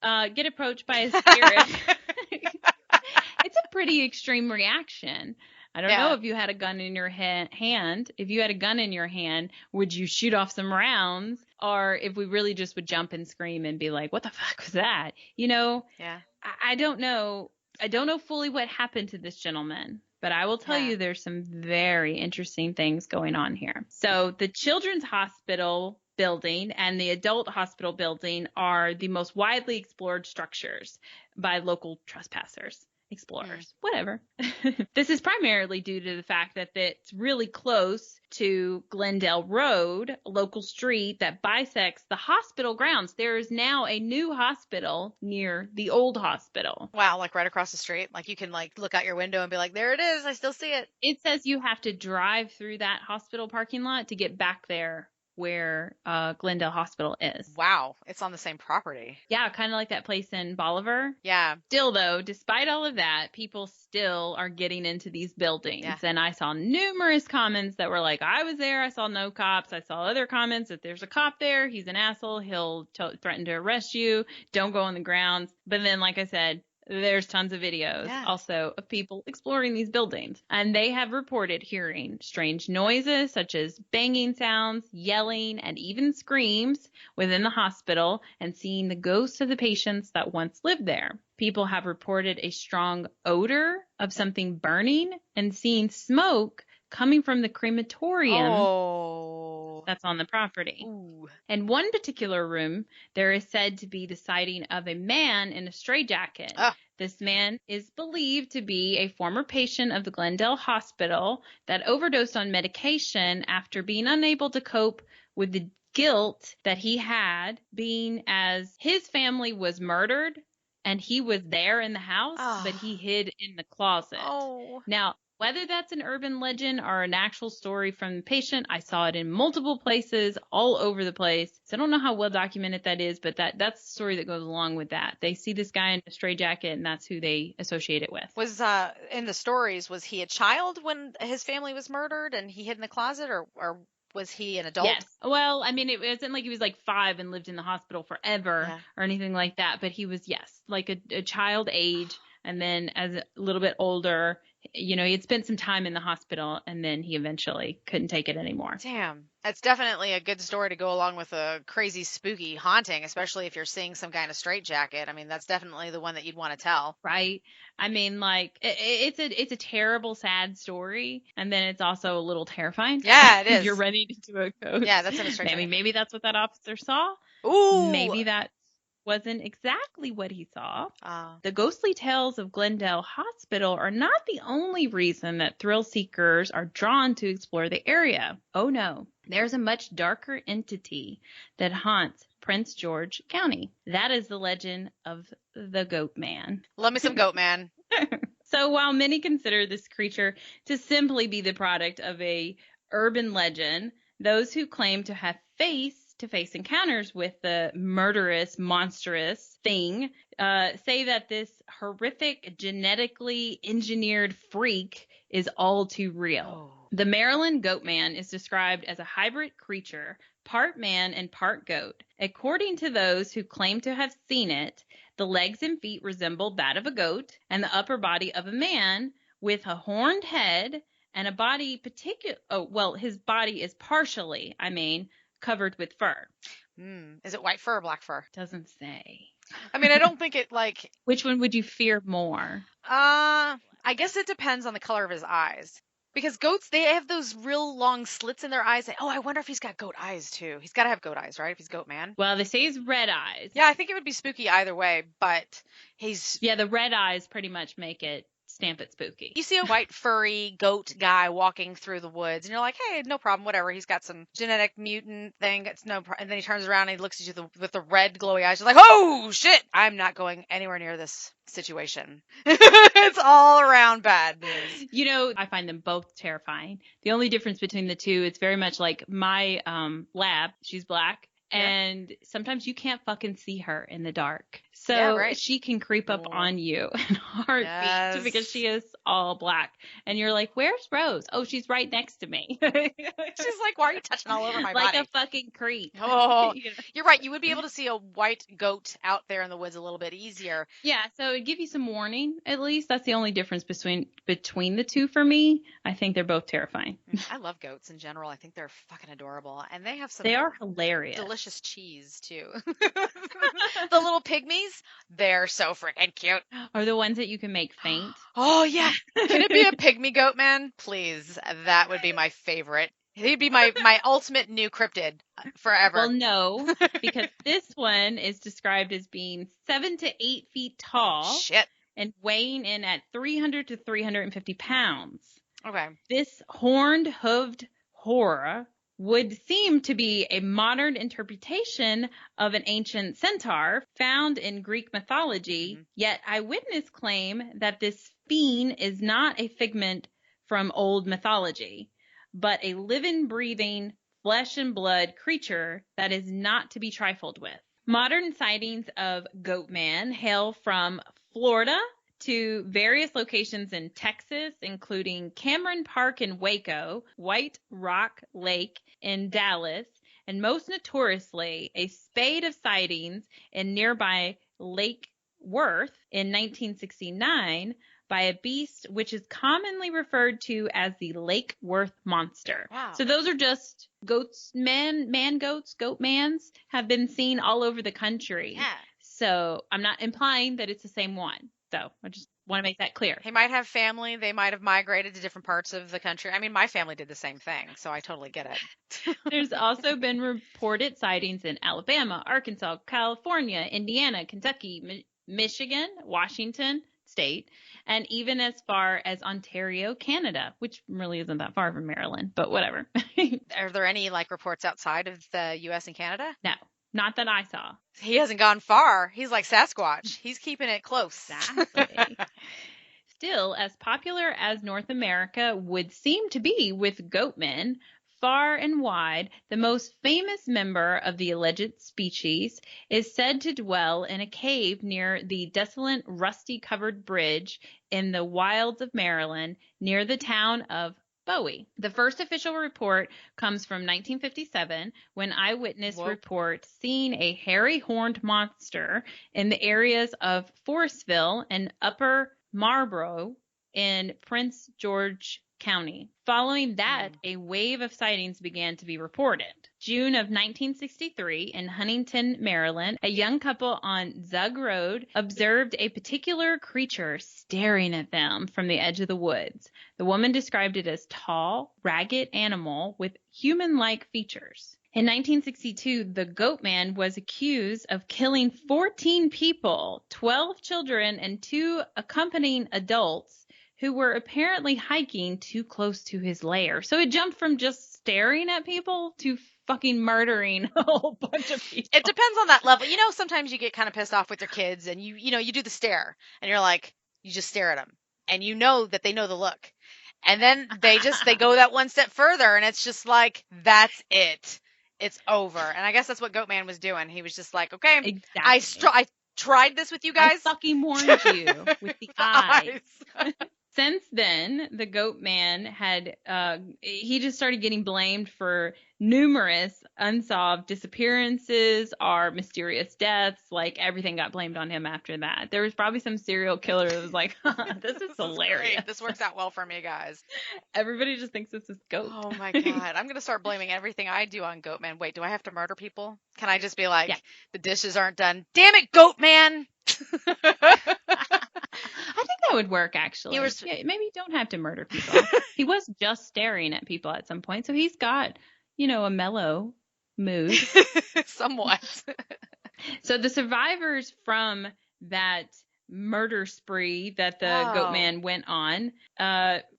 by a spirit, it's a pretty extreme reaction. I don't know if you had a gun in your hand. If you had a gun in your hand, would you shoot off some rounds? Or if we really just would jump and scream and be like, what the fuck was that? You know? Yeah. I don't know. I don't know fully what happened to this gentleman. But I will tell you there's some very interesting things going on here. So the Children's Hospital building and the Adult Hospital building are the most widely explored structures by local trespassers. Explorers, whatever. This is primarily due to the fact that it's really close to Glendale Road, a local street that bisects the hospital grounds. There is now a new hospital near the old hospital. Wow, like right across the street? Like you can like look out your window and be like, there it is, I still see it. It says you have to drive through that hospital parking lot to get back there where Glendale Hospital is. Wow, it's on the same property. Yeah, kind of like that place in Bolivar. Yeah. Still, though, despite all of that, people still are getting into these buildings. Yeah. And I saw numerous comments that were like, I was there, I saw no cops. I saw other comments that there's a cop there, he's an asshole, he'll threaten to arrest you, don't go on the grounds. But then, like I said, there's tons of videos also of people exploring these buildings. And they have reported hearing strange noises such as banging sounds, yelling, and even screams within the hospital and seeing the ghosts of the patients that once lived there. People have reported a strong odor of something burning and seeing smoke coming from the crematorium that's on the property. Ooh. In one particular room, there is said to be the sighting of a man in a straitjacket. This man is believed to be a former patient of the Glendale Hospital that overdosed on medication after being unable to cope with the guilt that he had, being as his family was murdered and he was there in the house, but he hid in the closet. Now, Whether that's an urban legend or an actual story from the patient, I saw it in multiple places all over the place. So I don't know how well documented that is, but that's the story that goes along with that. They see this guy in a straitjacket, and that's who they associate it with. Was in the stories, was he a child when his family was murdered and he hid in the closet, or was he an adult? Yes. Well, I mean, it wasn't like he was like 5 and lived in the hospital forever or anything like that, but he was, yes, like a child age. And then as a little bit older, you know, he had spent some time in the hospital, and then he eventually couldn't take it anymore. Damn. That's definitely a good story to go along with a crazy, spooky haunting, especially if you're seeing some kind of straitjacket. I mean, that's definitely the one that you'd want to tell. Right. I mean, like, it's a terrible, sad story, and then it's also a little terrifying. Yeah, it is. You're running into a ghost. Yeah, that's in a straitjacket. Maybe that's what that officer saw. Ooh. Maybe that wasn't exactly what he saw. The ghostly tales of Glendale Hospital are not the only reason that thrill seekers are drawn to explore the area. Oh no, there's a much darker entity that haunts Prince George County. That is the legend of the Goatman. Love me some Goatman. So while many consider this creature to simply be the product of a urban legend, those who claim to have face-to-face encounters with the murderous, monstrous thing say that this horrific, genetically engineered freak is all too real. Oh. The Maryland Goatman is described as a hybrid creature, part man and part goat. According to those who claim to have seen it, the legs and feet resemble that of a goat, and the upper body of a man with a horned head and a body his body is partially, covered with fur. Is it white fur or black fur? Doesn't say. I mean, I don't think it like... Which one would you fear more? I guess it depends on the color of his eyes. Because goats, they have those real long slits in their eyes. I wonder if he's got goat eyes too. He's got to have goat eyes, right? If he's Goatman. Well, they say he's red eyes. Yeah, I think it would be spooky either way, but he's... Yeah, the red eyes pretty much stamp it spooky. You see a white furry goat guy walking through the woods, and you're like, hey, no problem, whatever. He's got some genetic mutant thing. It's no problem. And then he turns around and he looks at you with the red glowy eyes. You're like, oh, shit. I'm not going anywhere near this situation. It's all around bad news. You know, I find them both terrifying. The only difference between the two, it's very much like my lab. She's black. And sometimes you can't fucking see her in the dark. So she can creep up on you in a heartbeat because she is all black. And you're like, where's Rose? Oh, she's right next to me. She's like, why are you touching all over my body? Like a fucking creep. Oh, you're right. You would be able to see a white goat out there in the woods a little bit easier. Yeah, so it'd give you some warning, at least. That's the only difference between the two for me. I think they're both terrifying. I love goats in general. I think they're fucking adorable. And they have They are hilarious. Delicious cheese, too. The little pygmies, they're so freaking cute. Are the ones that you can make faint? Oh, yeah. Can it be a pygmy goat man? Please. That would be my favorite. He'd be my ultimate new cryptid forever. Well, no, because this one is described as being 7 to 8 feet tall. Shit. And weighing in at 300 to 350 pounds. Okay. This horned, hooved horror would seem to be a modern interpretation of an ancient centaur found in Greek mythology, yet eyewitnesses claim that this fiend is not a figment from old mythology, but a living, breathing, flesh and blood creature that is not to be trifled with. Modern sightings of Goatman hail from Florida to various locations in Texas, including Cameron Park in Waco, White Rock Lake in Dallas, and most notoriously, a spate of sightings in nearby Lake Worth in 1969 by a beast which is commonly referred to as the Lake Worth Monster. Wow. So those are just goats, Goatmans have been seen all over the country. Yeah. So I'm not implying that it's the same one. So I just want to make that clear. He might have family. They might have migrated to different parts of the country. I mean, my family did the same thing, so I totally get it. There's also been reported sightings in Alabama, Arkansas, California, Indiana, Kentucky, Michigan, Washington State, and even as far as Ontario, Canada, which really isn't that far from Maryland, but whatever. Are there any reports outside of the U.S. and Canada? No. Not that I saw. He hasn't gone far. He's like Sasquatch. He's keeping it close. Exactly. still, as popular as North America would seem to be with Goatman, far and wide, the most famous member of the alleged species is said to dwell in a cave near the desolate, rusty-covered bridge in the wilds of Maryland near the town of Bowie. The first official report comes from 1957 when eyewitness report seeing a hairy horned monster in the areas of Forestville and Upper Marlboro in Prince George County. Following that, a wave of sightings began to be reported. June of 1963 in Huntington, Maryland, a young couple on Zug Road observed a particular creature staring at them from the edge of the woods. The woman described it as tall, ragged animal with human-like features. In 1962, the Goatman was accused of killing 14 people, 12 children, and 2 accompanying adults who were apparently hiking too close to his lair. So it jumped from just staring at people to fucking murdering a whole bunch of people. It depends on that level. You know, sometimes you get kind of pissed off with your kids and you do the stare and you're like, you just stare at them and you know that they know the look. And then they go that one step further and it's just like, that's it. It's over. And I guess that's what Goatman was doing. He was just like, okay, exactly. I tried this with you guys. I fucking warned you with the eyes. Since then, the Goatman had, he just started getting blamed for numerous unsolved disappearances or mysterious deaths. Like, everything got blamed on him after that. There was probably some serial killer that was like, this is hilarious. Great. This works out well for me, guys. Everybody just thinks this is Goat. Oh, my God. I'm going to start blaming everything I do on Goatman. Wait, do I have to murder people? Can I just be like, the dishes aren't done? Damn it, Goatman! I think that would work, actually. Maybe you don't have to murder people. He was just staring at people at some point, so he's got, a mellow mood. Somewhat. So the survivors from that murder spree that the Goatman went on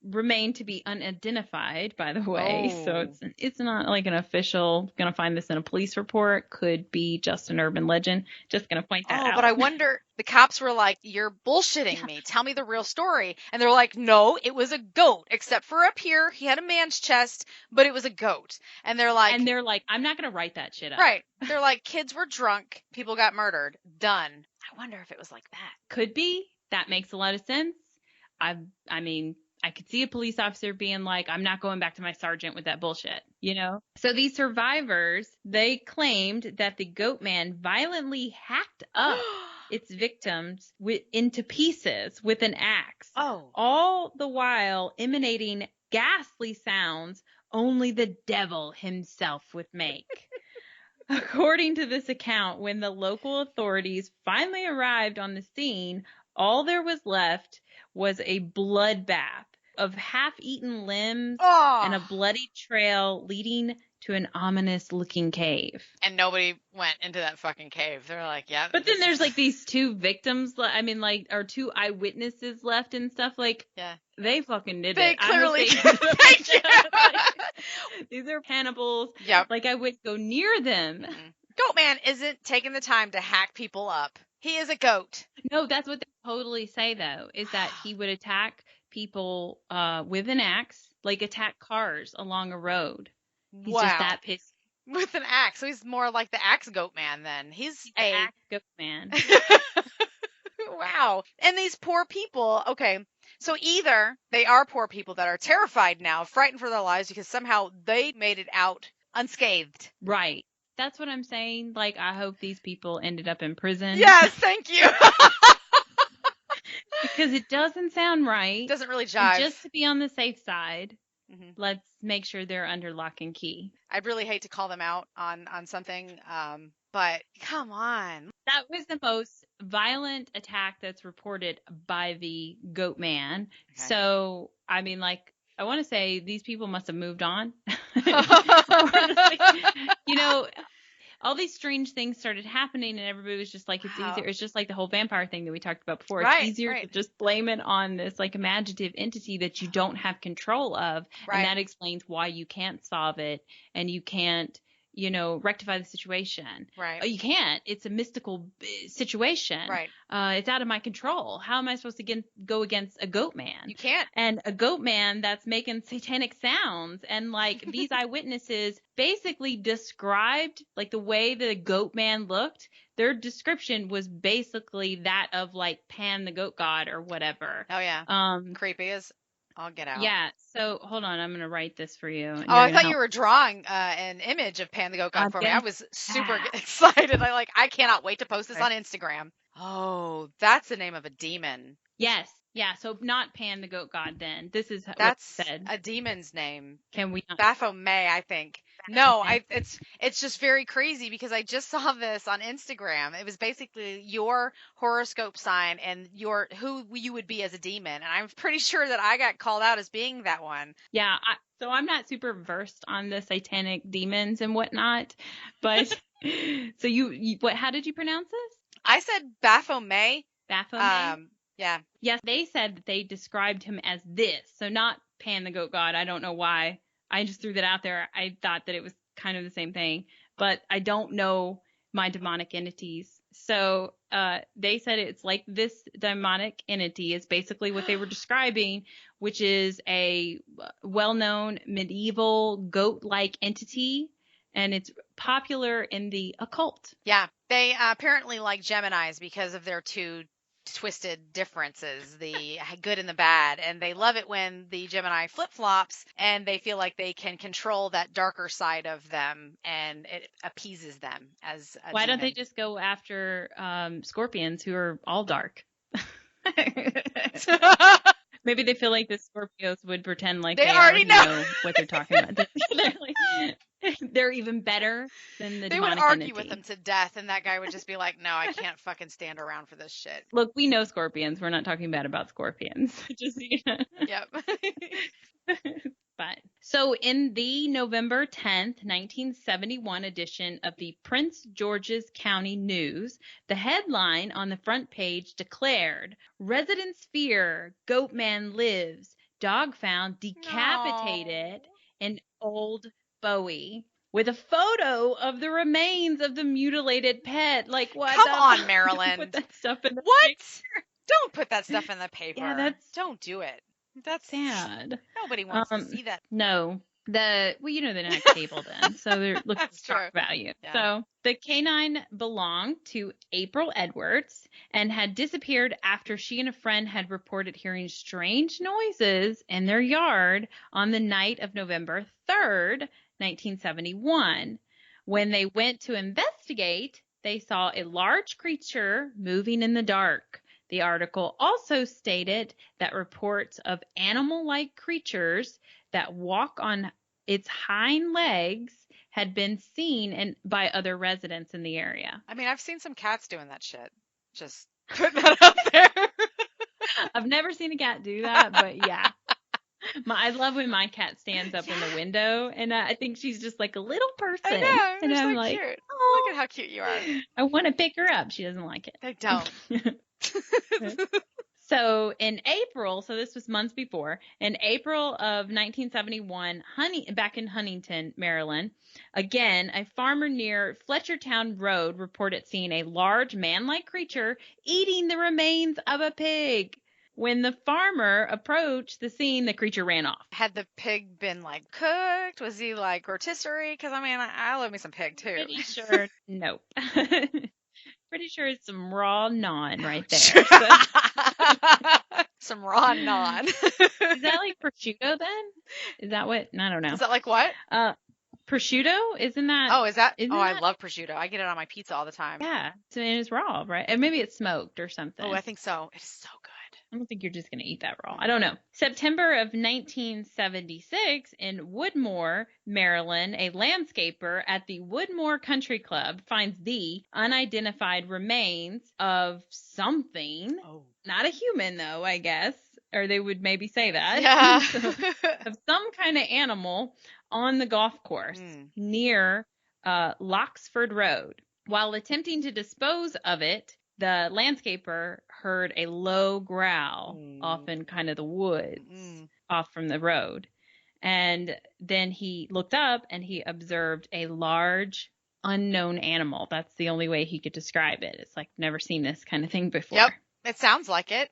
remain to be unidentified, by the way. So it's not like an official, gonna find this in a police report, could be just an urban legend. Just gonna point that out. But I wonder, the cops were like, you're bullshitting me. Tell me the real story. And they're like, no, it was a goat. Except for up here, he had a man's chest, but it was a goat. And they're like, I'm not gonna write that shit up. Right. They're like, kids were drunk, people got murdered. Done. I wonder if it was like that. Could be. That makes a lot of sense. I mean, I could see a police officer being like, I'm not going back to my sergeant with that bullshit, So these survivors, they claimed that the Goatman violently hacked up its victims into pieces with an axe. All the while emanating ghastly sounds only the devil himself would make. According to this account, when the local authorities finally arrived on the scene, all there was left was a bloodbath of half-eaten limbs and a bloody trail leading to an ominous-looking cave. And nobody went into that fucking cave. They're like, yeah. But then there's like these 2 victims, or 2 eyewitnesses left and stuff. Like, they fucking did it. They clearly. Thank you. These are cannibals. Yep. Like, I would go near them. Goatman isn't taking the time to hack people up. He is a goat. No, that's what they totally say, though, is that he would attack people with an axe, like attack cars along a road. He's just that pissed. With an axe. So he's more like the axe Goatman then. He's the axe Goatman. Wow. And these poor people, okay, so either they are poor people that are terrified now, frightened for their lives because somehow they made it out unscathed. Right. That's what I'm saying. Like, I hope these people ended up in prison. Yes, thank you. Because it doesn't sound right. It doesn't really jive. And just to be on the safe side, let's make sure they're under lock and key. I'd really hate to call them out on something, but come on. That was the most violent attack that's reported by the Goatman. Okay. So, I mean, like, I want to say these people must have moved on. All these strange things started happening and everybody was just like, it's easier. It's just like the whole vampire thing that we talked about before. It's easier to just blame it on this like imaginative entity that you don't have control of. Right. And that explains why you can't solve it and you can't rectify the situation. Right. Oh, you can't. It's a mystical situation. Right. It's out of my control. How am I supposed to go against a goat man? You can't. And a goat man that's making satanic sounds. And like these eyewitnesses basically described like the way the goat man looked. Their description was basically that of like Pan the goat god or whatever. Oh yeah. Creepy as I'll get out. Yeah. So hold on, I'm gonna write this for you. Oh, I thought you were drawing an image of Pan the Goat God for me. I was super excited. I cannot wait to post this on Instagram. Oh, that's the name of a demon. Yes. Yeah. So not Pan the Goat God. Then this is that's what's said. A demon's name. Can we? Baphomet, I think. No, it's just very crazy because I just saw this on Instagram. It was basically your horoscope sign and who you would be as a demon, and I'm pretty sure that I got called out as being that one. Yeah, so I'm not super versed on the satanic demons and whatnot, but so you what? How did you pronounce this? I said Baphomet. Baphomet. Yeah. Yes, they said that they described him as this, so not Pan the Goat God. I don't know why. I just threw that out there. I thought that it was kind of the same thing, but I don't know my demonic entities. So they said it's like this demonic entity is basically what they were describing, which is a well-known medieval goat-like entity, and it's popular in the occult. Yeah, they apparently like Geminis because of their two twisted differences, the good and the bad, and they love it when the Gemini flip-flops and they feel like they can control that darker side of them, and it appeases them as a Why demon. don't they just go after Scorpions who are all dark? Maybe they feel like the Scorpios would pretend like they already know what they're talking about. They're even better than the demonic entity. They would argue with them to death, and that guy would just be like, no, I can't fucking stand around for this shit. Look, we know Scorpions. We're not talking bad about Scorpions. Just, Yep. But so in the November 10th, 1971 edition of the Prince George's County News, the headline on the front page declared, "Residents fear Goatman lives. Dog found decapitated in Old Bowie," with a photo of the remains of the mutilated pet. Like, what? Come on, Maryland. Put that stuff in the paper. Don't put that stuff in the paper. Yeah, don't do it. That's sad. Nobody wants to see that. No. They're not cable then, so they're looking for stock value. Yeah. So the canine belonged to April Edwards and had disappeared after she and a friend had reported hearing strange noises in their yard on the night of November 3rd, 1971. When they went to investigate, they saw a large creature moving in the dark. The article also stated that reports of animal-like creatures that walk on its hind legs had been seen by other residents in the area. I mean, I've seen some cats doing that shit. Just put that out there. I've never seen a cat do that, but yeah. I love when my cat stands up in the window, and I think she's just like a little person. I know, and I'm so like, cute. Oh, look at how cute you are. I want to pick her up. She doesn't like it. I don't. So in April, so this was months before, in April of 1971, back in Huntington, Maryland, again, a farmer near Fletchertown Road reported seeing a large man-like creature eating the remains of a pig. When the farmer approached the scene, the creature ran off. Had the pig been like cooked? Was he like rotisserie? Because I mean, I love me some pig too. Pretty sure, nope. Pretty sure it's some raw naan right there. Some raw naan. Is that like prosciutto then? Is that what? I don't know. Is that like what? Prosciutto? Isn't that? Oh, is that? Isn't I love prosciutto. I get it on my pizza all the time. Yeah. So it's raw, right? And maybe it's smoked or something. Oh, I think so. It's so good. I don't think you're just going to eat that raw. I don't know. September of 1976 in Woodmore, Maryland, a landscaper at the Woodmore Country Club finds the unidentified remains of something. Oh. Not a human, though, I guess. Or they would maybe say that. Yeah. Of some kind of animal on the golf course near Loxford Road. While attempting to dispose of it, the landscaper heard a low growl off in kind of the woods off from the road. And then he looked up and he observed a large unknown animal. That's the only way he could describe it. It's like, never seen this kind of thing before. Yep. It sounds like it.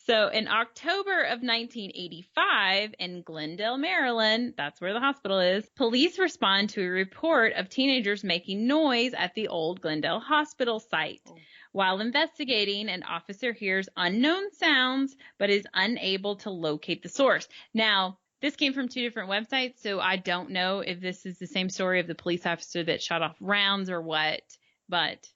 So in October of 1985 in Glendale, Maryland, that's where the hospital is, police respond to a report of teenagers making noise at the old Glendale hospital site. Oh. While investigating, an officer hears unknown sounds but is unable to locate the source. Now, this came from 2 different websites, so I don't know if this is the same story of the police officer that shot off rounds or what, but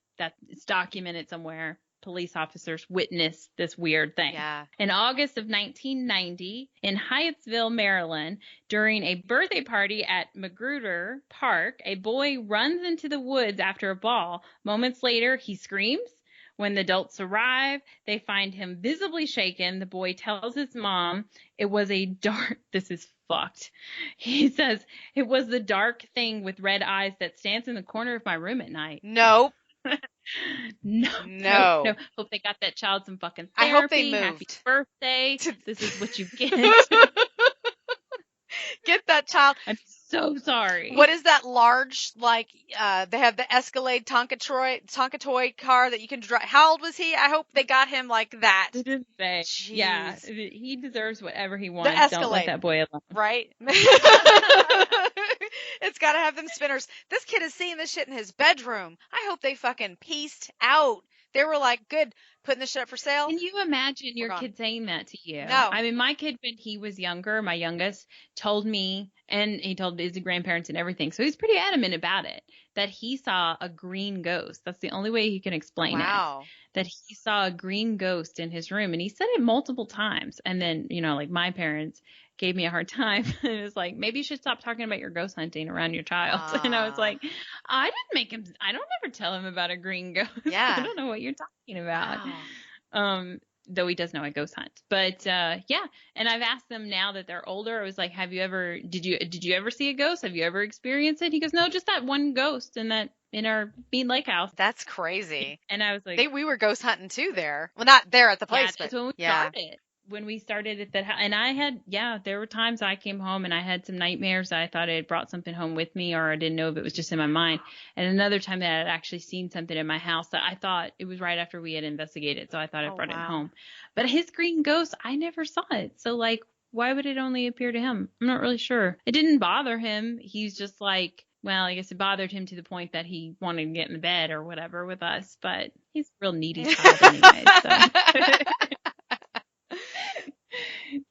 it's documented somewhere. Police officers witnessed this weird thing. Yeah. In August of 1990, in Hyattsville, Maryland, during a birthday party at Magruder Park, a boy runs into the woods after a ball. Moments later, he screams. When the adults arrive, they find him visibly shaken. The boy tells his mom it was a dark, this is fucked. He says, it was the dark thing with red eyes that stands in the corner of my room at night. Nope. No. Hope they got that child some fucking therapy. I hope they moved. Happy birthday. This is what you get. Get that child. I'm so sorry. What is that large, like, they have the Escalade Tonka toy car that you can drive. How old was he? I hope they got him like that. It didn't say. Jeez. Yeah. He deserves whatever he wants. The Escalade. Don't let that boy alone. Right? It's got to have them spinners. This kid is seeing this shit in his bedroom. I hope they fucking pieced out. They were like, good, putting this shit up for sale. Can you imagine your kid saying that to you? No. I mean, my kid, when he was younger, my youngest, told me, and he told his grandparents and everything, so he's pretty adamant about it, that he saw a green ghost. That's the only way he can explain it. That he saw a green ghost in his room, and he said it multiple times. And then, like my parents gave me a hard time. And it was like, maybe you should stop talking about your ghost hunting around your child. And I was like, I didn't make him, I don't ever tell him about a green ghost. Yeah. I don't know what you're talking about. Wow. Though he does know I ghost hunt. But yeah. And I've asked them now that they're older, I was like, did you ever see a ghost? Have you ever experienced it? He goes, no, just that one ghost in our Bean Lake house. That's crazy. And I was like, we were ghost hunting too there. Well, not there at the place, that's but when we started. When we started at that house, and I had, there were times I came home and I had some nightmares. I thought I had brought something home with me, or I didn't know if it was just in my mind. And another time that I had actually seen something in my house that I thought it was right after we had investigated. So I thought I brought it home. But his green ghost, I never saw it. So like, why would it only appear to him? I'm not really sure. It didn't bother him. He's just like, well, I guess it bothered him to the point that he wanted to get in the bed or whatever with us. But he's a real needy child anyway. So.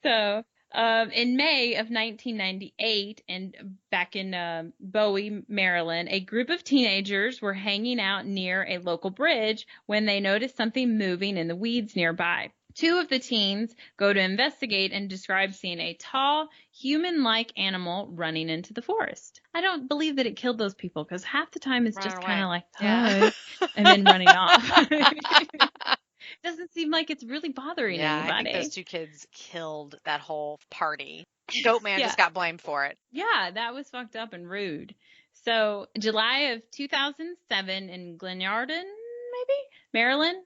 So, in May of 1998, and back in Bowie, Maryland, a group of teenagers were hanging out near a local bridge when they noticed something moving in the weeds nearby. 2 of the teens go to investigate and describe seeing a tall, human-like animal running into the forest. I don't believe that it killed those people, because half the time it's just kind of like, and then running off. Doesn't seem like it's really bothering anybody. I think those 2 kids killed that whole party. Goatman just got blamed for it. Yeah, that was fucked up and rude. So, July of 2007 in Glenyardon, Maryland,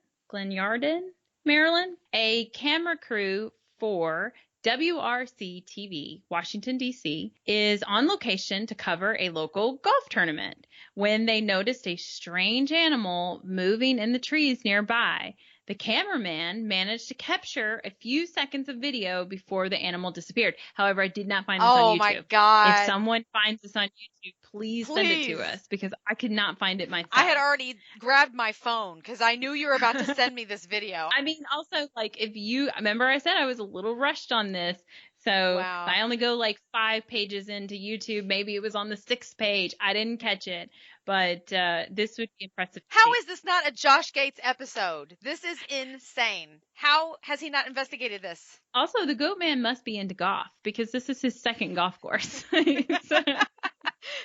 a camera crew for WRC-TV, Washington, D.C., is on location to cover a local golf tournament when they noticed a strange animal moving in the trees nearby. The cameraman managed to capture a few seconds of video before the animal disappeared. However, I did not find this on YouTube. Oh, my God. If someone finds this on YouTube, please send it to us, because I could not find it myself. I had already grabbed my phone because I knew you were about to send me this video. I mean, also, like, remember I said I was a little rushed on this. So I only go like 5 pages into YouTube. Maybe it was on the 6th page. I didn't catch it. But this would be impressive. How is this not a Josh Gates episode? This is insane. How has he not investigated this? Also, the Goatman must be into golf, because this is his 2nd golf course.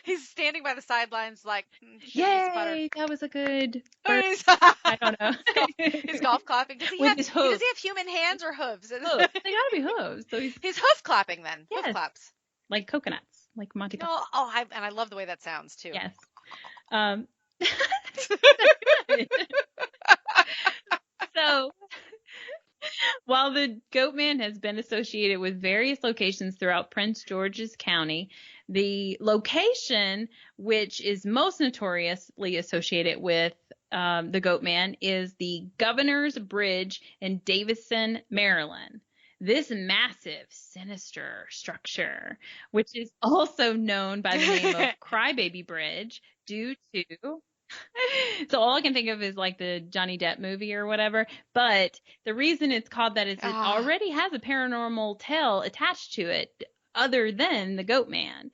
He's standing by the sidelines like, yay, that was a good first. I don't know. He's golf clapping. Does he have human hands or hooves? Hooves. They gotta be hooves. So he's hoof clapping then. Yes. Hoof claps. Like coconuts, like Monty Python. And I love the way that sounds too. Yes. So While the Goatman has been associated with various locations throughout Prince George's County, the location which is most notoriously associated with the Goatman is the Governor's Bridge in Davison, Maryland. This massive, sinister structure, which is also known by the name of Crybaby Bridge, due to so all I can think of is like the Johnny Depp movie or whatever. But the reason it's called that is it already has a paranormal tale attached to it other than the Goatman.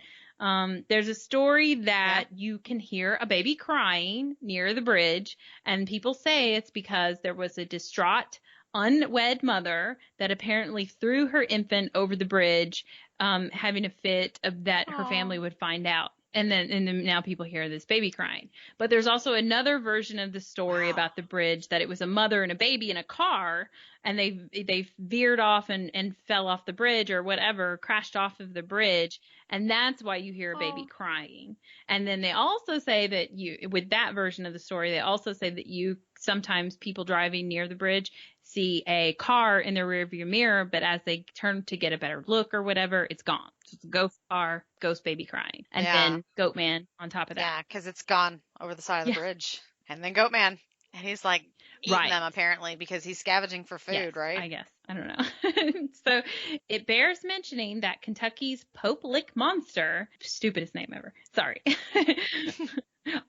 There's a story that you can hear a baby crying near the bridge, and people say it's because there was a distraught, unwed mother that apparently threw her infant over the bridge, having a fit of that her family would find out. And then now people hear this baby crying. But there's also another version of the story about the bridge that it was a mother and a baby in a car, and they veered off and fell off the bridge or whatever, crashed off of the bridge, and that's why you hear a baby crying. And then they also say that with that version of the story, they also say that sometimes people driving near the bridge see a car in their rearview mirror, but as they turn to get a better look or whatever, it's gone. So it's a ghost car, ghost baby crying, and then Goatman on top of that. Yeah, because it's gone over the side of the bridge. And then Goatman. And he's like eating them apparently because he's scavenging for food, right? I guess. I don't know. So it bears mentioning that Kentucky's Pope Lick Monster, stupidest name ever. Sorry.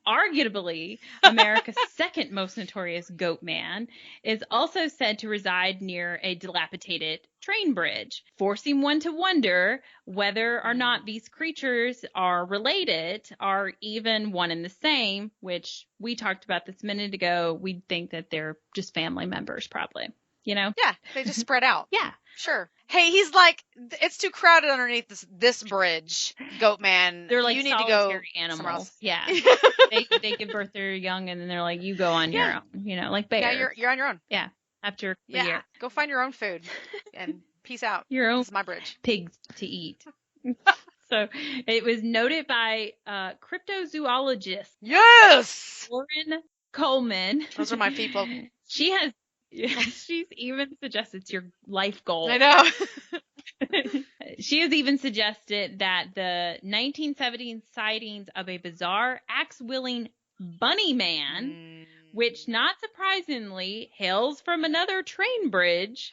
Arguably America's second most notorious Goatman, is also said to reside near a dilapidated train bridge, forcing one to wonder whether or not these creatures are related, or even one and the same, which we talked about this a minute ago. We think that they're just family members probably. You know? Yeah, they just spread out. Yeah. Sure. Hey, he's like, it's too crowded underneath this bridge, Goatman. They're like you need to go animals. Yeah. they give birth to their young, and then they're like, you go on your own. You know, like bears. Yeah, you're on your own. Yeah. After a year. Go find your own food and peace out. Your own This is my bridge. Pigs to eat. So it was noted by cryptozoologist. Yes! Lauren Colman. Those are my people. She's even suggested it's your life goal. I know. She has even suggested that the 1970 sightings of a bizarre axe-wielding bunny man, which not surprisingly hails from another train bridge.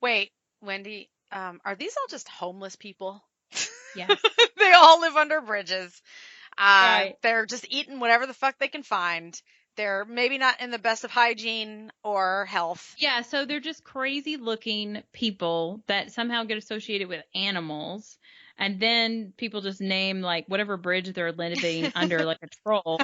Wait, Wendy, are these all just homeless people? Yes. They all live under bridges. Right. They're just eating whatever the fuck they can find. They're maybe not in the best of hygiene or health. Yeah, so they're just crazy looking people that somehow get associated with animals. And then people just name like whatever bridge they're living under like a troll.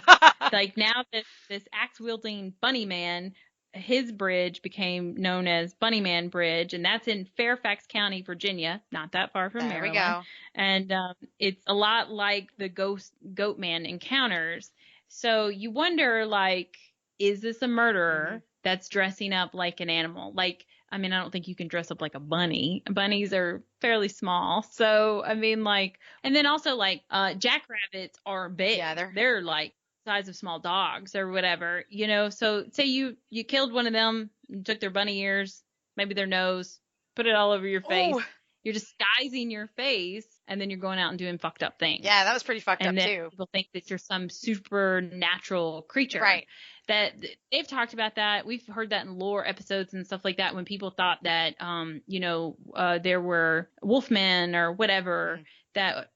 Like now this axe wielding bunny man, his bridge became known as Bunny Man Bridge, and that's in Fairfax County, Virginia, not that far from Maryland. There we go. And it's a lot like the Goatman encounters. So you wonder, like, is this a murderer that's dressing up like an animal? Like, I mean, I don't think you can dress up like a bunny. Bunnies are fairly small. So, I mean, like, and then also like jackrabbits are big. Yeah, they're like size of small dogs or whatever, you know. So say you killed one of them, you took their bunny ears, maybe their nose, put it all over your face. Ooh. You're disguising your face, and then you're going out and doing fucked up things. Yeah, that was pretty fucked up, too. And people think that you're some supernatural creature. Right. That they've talked about that. We've heard that in lore episodes and stuff like that when people thought that, there were wolfmen or whatever that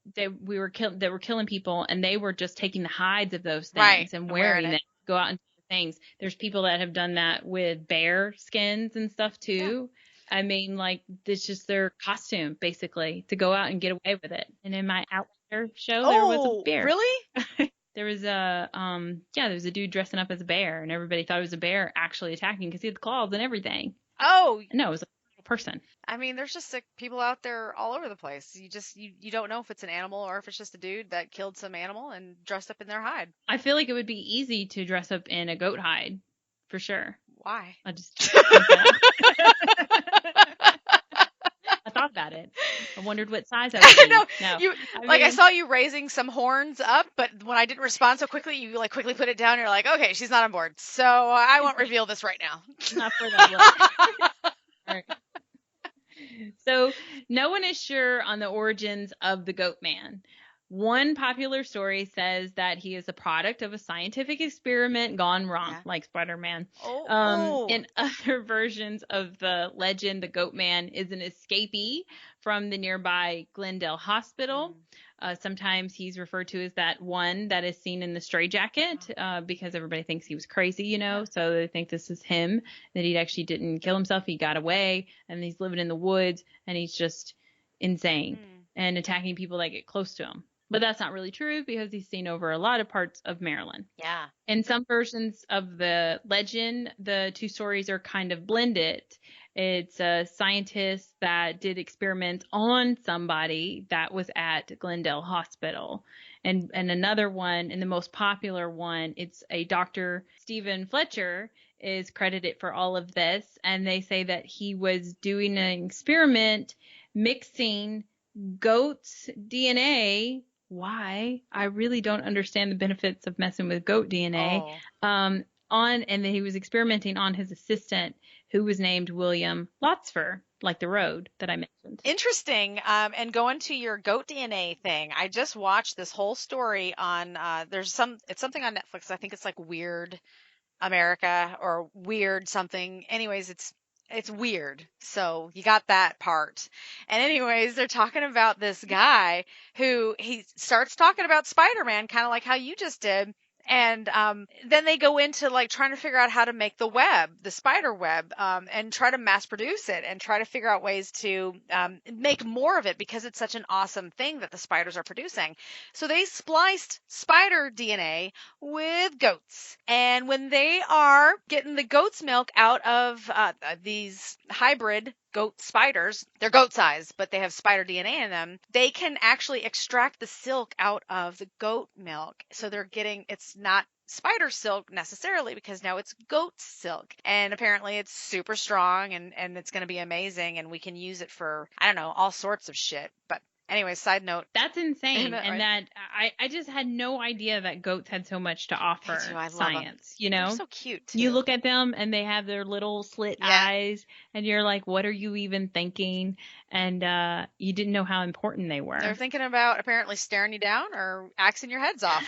were killing people, and they were just taking the hides of those things and wearing them, go out and do things. There's people that have done that with bear skins and stuff too. Yeah. I mean, like, it's just their costume, basically, to go out and get away with it. And in my Outlander show, there was a bear. Really? There was a dude dressing up as a bear, and everybody thought it was a bear actually attacking because he had the claws and everything. Oh. No, it was a person. I mean, there's just people out there all over the place. You don't know if it's an animal or if it's just a dude that killed some animal and dressed up in their hide. I feel like it would be easy to dress up in a goat hide, for sure. Why? I just I thought about it. I wondered what size I would be. No. I saw you raising some horns up, but when I didn't respond so quickly, you like quickly put it down. You're like, okay, she's not on board. So I won't reveal this right now. Not for that look. All Right. So no one is sure on the origins of the Goatman. One popular story says that he is a product of a scientific experiment gone wrong, Yeah. like Spider-Man. Oh. In other versions of the legend, the Goatman is an escapee from the nearby Glendale Hospital. Sometimes he's referred to as that one that is seen in the straitjacket because everybody thinks he was crazy, you know, so they think this is him, that he actually didn't kill himself. He got away and he's living in the woods and he's just insane and attacking people that get close to him. But that's not really true because he's seen over a lot of parts of Maryland. Yeah. In some versions of the legend, the two stories are kind of blended. It's a scientist that did experiments on somebody that was at Glendale Hospital. And another one, and the most popular one, it's a Dr. Stephen Fletcher is credited for all of this. And they say that he was doing an experiment mixing goat's DNA. Why? I really don't understand the benefits of messing with goat DNA. And then he was experimenting on his assistant, who was named William Lotsfer, like the road that I mentioned. Interesting. And going to your goat DNA thing, I just watched this whole story on, it's something on Netflix. I think it's like Weird America or Weird something. Anyways, it's weird. So you got that part. And anyways, they're talking about this guy who he starts talking about Spider-Man, kind of like how you just did. And then they go into like trying to figure out how to make the web, the spider web, and try to mass produce it and try to figure out ways to make more of it because it's such an awesome thing that the spiders are producing. So they spliced spider DNA with goats. And when they are getting the goat's milk out of these hybrid goat spiders, they're goat size, but they have spider DNA in them, they can actually extract the silk out of the goat milk. So it's not spider silk necessarily because now it's goat silk. And apparently it's super strong and it's going to be amazing and we can use it for, I don't know, all sorts of shit. But anyway, side note. That's insane. And that I just had no idea that goats had so much to offer science. You know, they're so cute too. You look at them and they have their little slit eyes and you're like, what are you even thinking? And you didn't know how important they were. They're thinking about apparently staring you down or axing your heads off.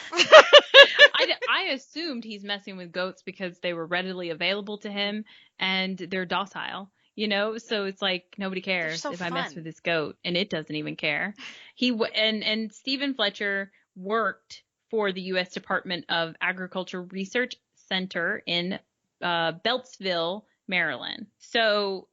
I assumed he's messing with goats because they were readily available to him and they're docile. You know, so it's like nobody cares if I mess with this goat, and it doesn't even care. And Stephen Fletcher worked for the U.S. Department of Agriculture Research Center in Beltsville, Maryland. So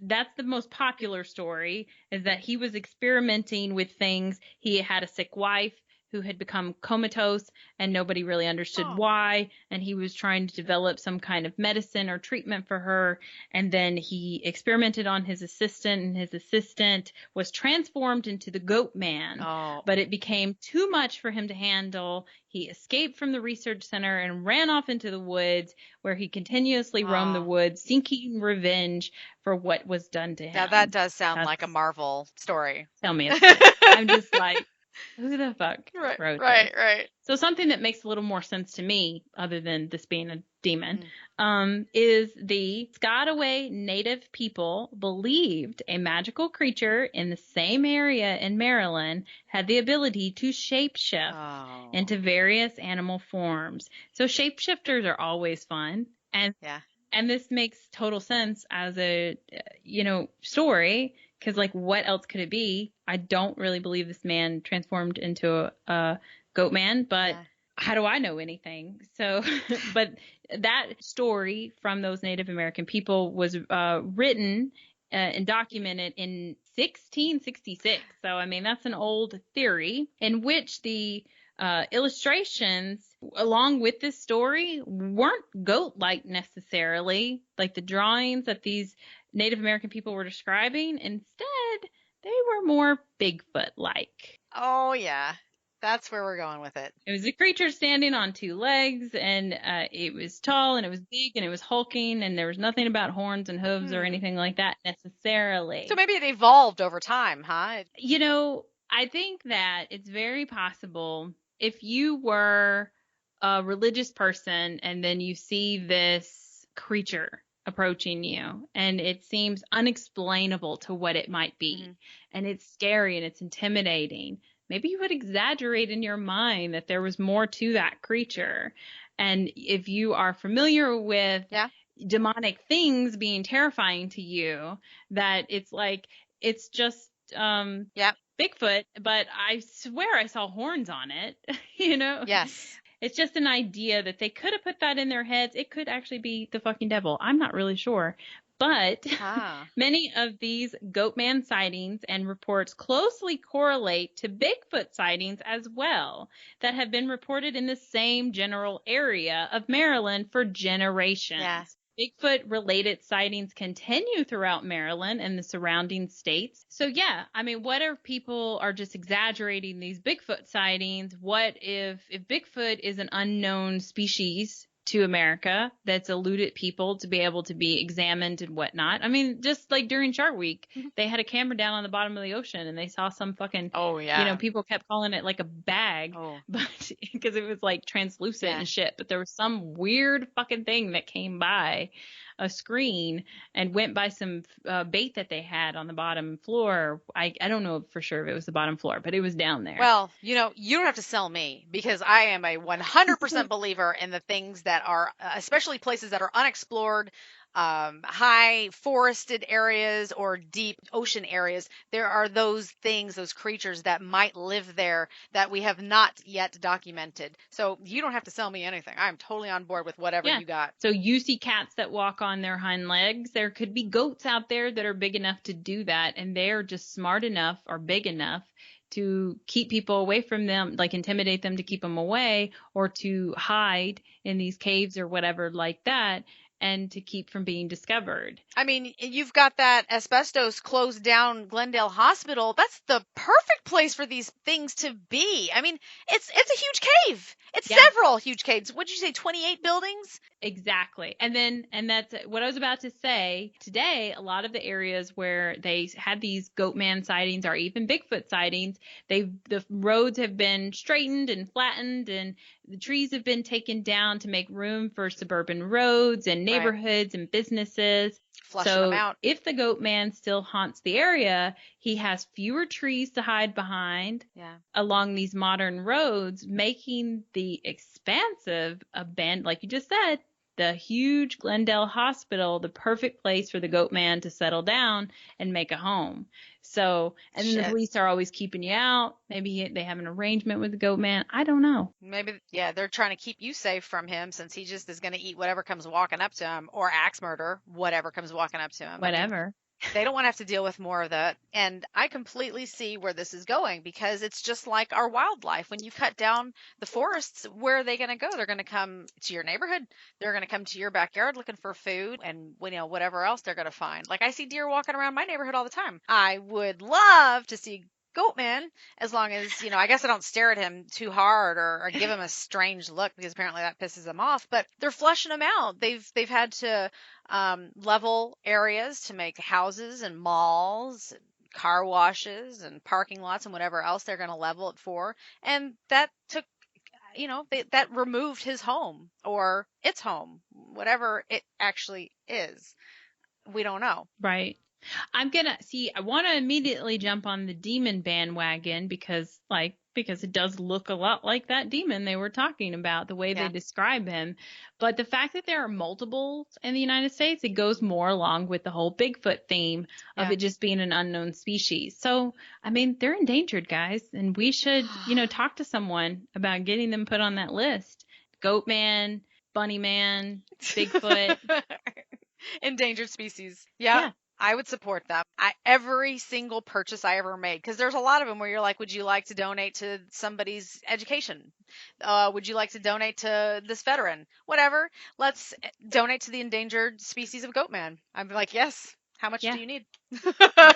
that's the most popular story, is that he was experimenting with things. He had a sick wife who had become comatose and nobody really understood why. And he was trying to develop some kind of medicine or treatment for her. And then he experimented on his assistant, and his assistant was transformed into the Goatman. But it became too much for him to handle. He escaped from the research center and ran off into the woods, where he continuously roamed the woods, seeking revenge for what was done to him. Now that does sound like a Marvel story. Tell me it's I'm just like, who the fuck wrote this? Right. So something that makes a little more sense to me, other than this being a demon, is the Scotaway Native people believed a magical creature in the same area in Maryland had the ability to shapeshift into various animal forms. So shapeshifters are always fun. And this makes total sense as a, story. Because, like, what else could it be? I don't really believe this man transformed into a goat man, but how do I know anything? So, but that story from those Native American people was written and documented in 1666. So, I mean, that's an old theory in which the illustrations along with this story weren't goat-like necessarily, like the drawings that these Native American people were describing. Instead, they were more Bigfoot-like. Oh, yeah. That's where we're going with it. It was a creature standing on two legs, and it was tall, and it was big, and it was hulking, and there was nothing about horns and hooves or anything like that necessarily. So maybe it evolved over time, huh? I think that it's very possible if you were a religious person and then you see this creature approaching you, and it seems unexplainable to what it might be. Mm-hmm. And it's scary and it's intimidating. Maybe you would exaggerate in your mind that there was more to that creature. And if you are familiar with demonic things being terrifying to you, that it's like, it's just Bigfoot, but I swear I saw horns on it, you know? Yes. It's just an idea that they could have put that in their heads. It could actually be the fucking devil. I'm not really sure. But many of these Goatman sightings and reports closely correlate to Bigfoot sightings as well that have been reported in the same general area of Maryland for generations. Yeah. Bigfoot-related sightings continue throughout Maryland and the surrounding states. So, yeah, I mean, what if people are just exaggerating these Bigfoot sightings? What if Bigfoot is an unknown species to America that's eluded people to be able to be examined and whatnot? I mean, just like during Shark Week, they had a camera down on the bottom of the ocean and they saw some fucking, people kept calling it like a bag, but because it was like translucent and shit, but there was some weird fucking thing that came by a screen and went by some bait that they had on the bottom floor. I don't know for sure if it was the bottom floor, but it was down there. Well, you don't have to sell me, because I am a 100% believer in the things that are, especially places that are unexplored, high forested areas or deep ocean areas. There are those things, those creatures that might live there that we have not yet documented. So you don't have to sell me anything. I'm totally on board with whatever you got. So you see cats that walk on their hind legs. There could be goats out there that are big enough to do that, and they're just smart enough or big enough to keep people away from them, like intimidate them to keep them away, or to hide in these caves or whatever like that, and to keep from being discovered. I mean, you've got that Asbestos closed down Glendale Hospital. That's the perfect place for these things to be. I mean, it's a huge cave. It's several huge caves. What'd you say, 28 buildings? Exactly. And that's what I was about to say. Today, a lot of the areas where they had these Goatman sightings or even Bigfoot sightings, the roads have been straightened and flattened, and the trees have been taken down to make room for suburban roads and neighborhoods and businesses. Flushing them out. If the Goatman still haunts the area, he has fewer trees to hide behind along these modern roads, making the expansive abandoned, like you just said, the huge Glendale Hospital the perfect place for the Goatman to settle down and make a home. So, and then the police are always keeping you out. Maybe they have an arrangement with the Goatman. I don't know. Maybe, they're trying to keep you safe from him, since he just is going to eat whatever comes walking up to him, or axe murder whatever comes walking up to him. Whatever. I mean, they don't want to have to deal with more of that. And I completely see where this is going, because it's just like our wildlife. When you cut down the forests, where are they going to go? They're going to come to your neighborhood. They're going to come to your backyard looking for food and, whatever else they're going to find. Like, I see deer walking around my neighborhood all the time. I would love to see Goatman, as long as, I guess I don't stare at him too hard or give him a strange look, because apparently that pisses him off. But they're flushing him out. They've had to level areas to make houses and malls, car washes and parking lots and whatever else they're going to level it for. And that took, that removed his home, or its home, whatever it actually is. We don't know. Right. I want to immediately jump on the demon bandwagon because it does look a lot like that demon they were talking about, the way they describe him. But the fact that there are multiples in the United States, it goes more along with the whole Bigfoot theme of it just being an unknown species. So, I mean, they're endangered, guys, and we should, talk to someone about getting them put on that list. Goatman, Bunnyman, Bigfoot. Endangered species. Yeah. I would support them. Every single purchase I ever made, because there's a lot of them where you're like, would you like to donate to somebody's education? Would you like to donate to this veteran? Whatever. Let's donate to the endangered species of Goatman. I'm like, yes. How much do you need? I'll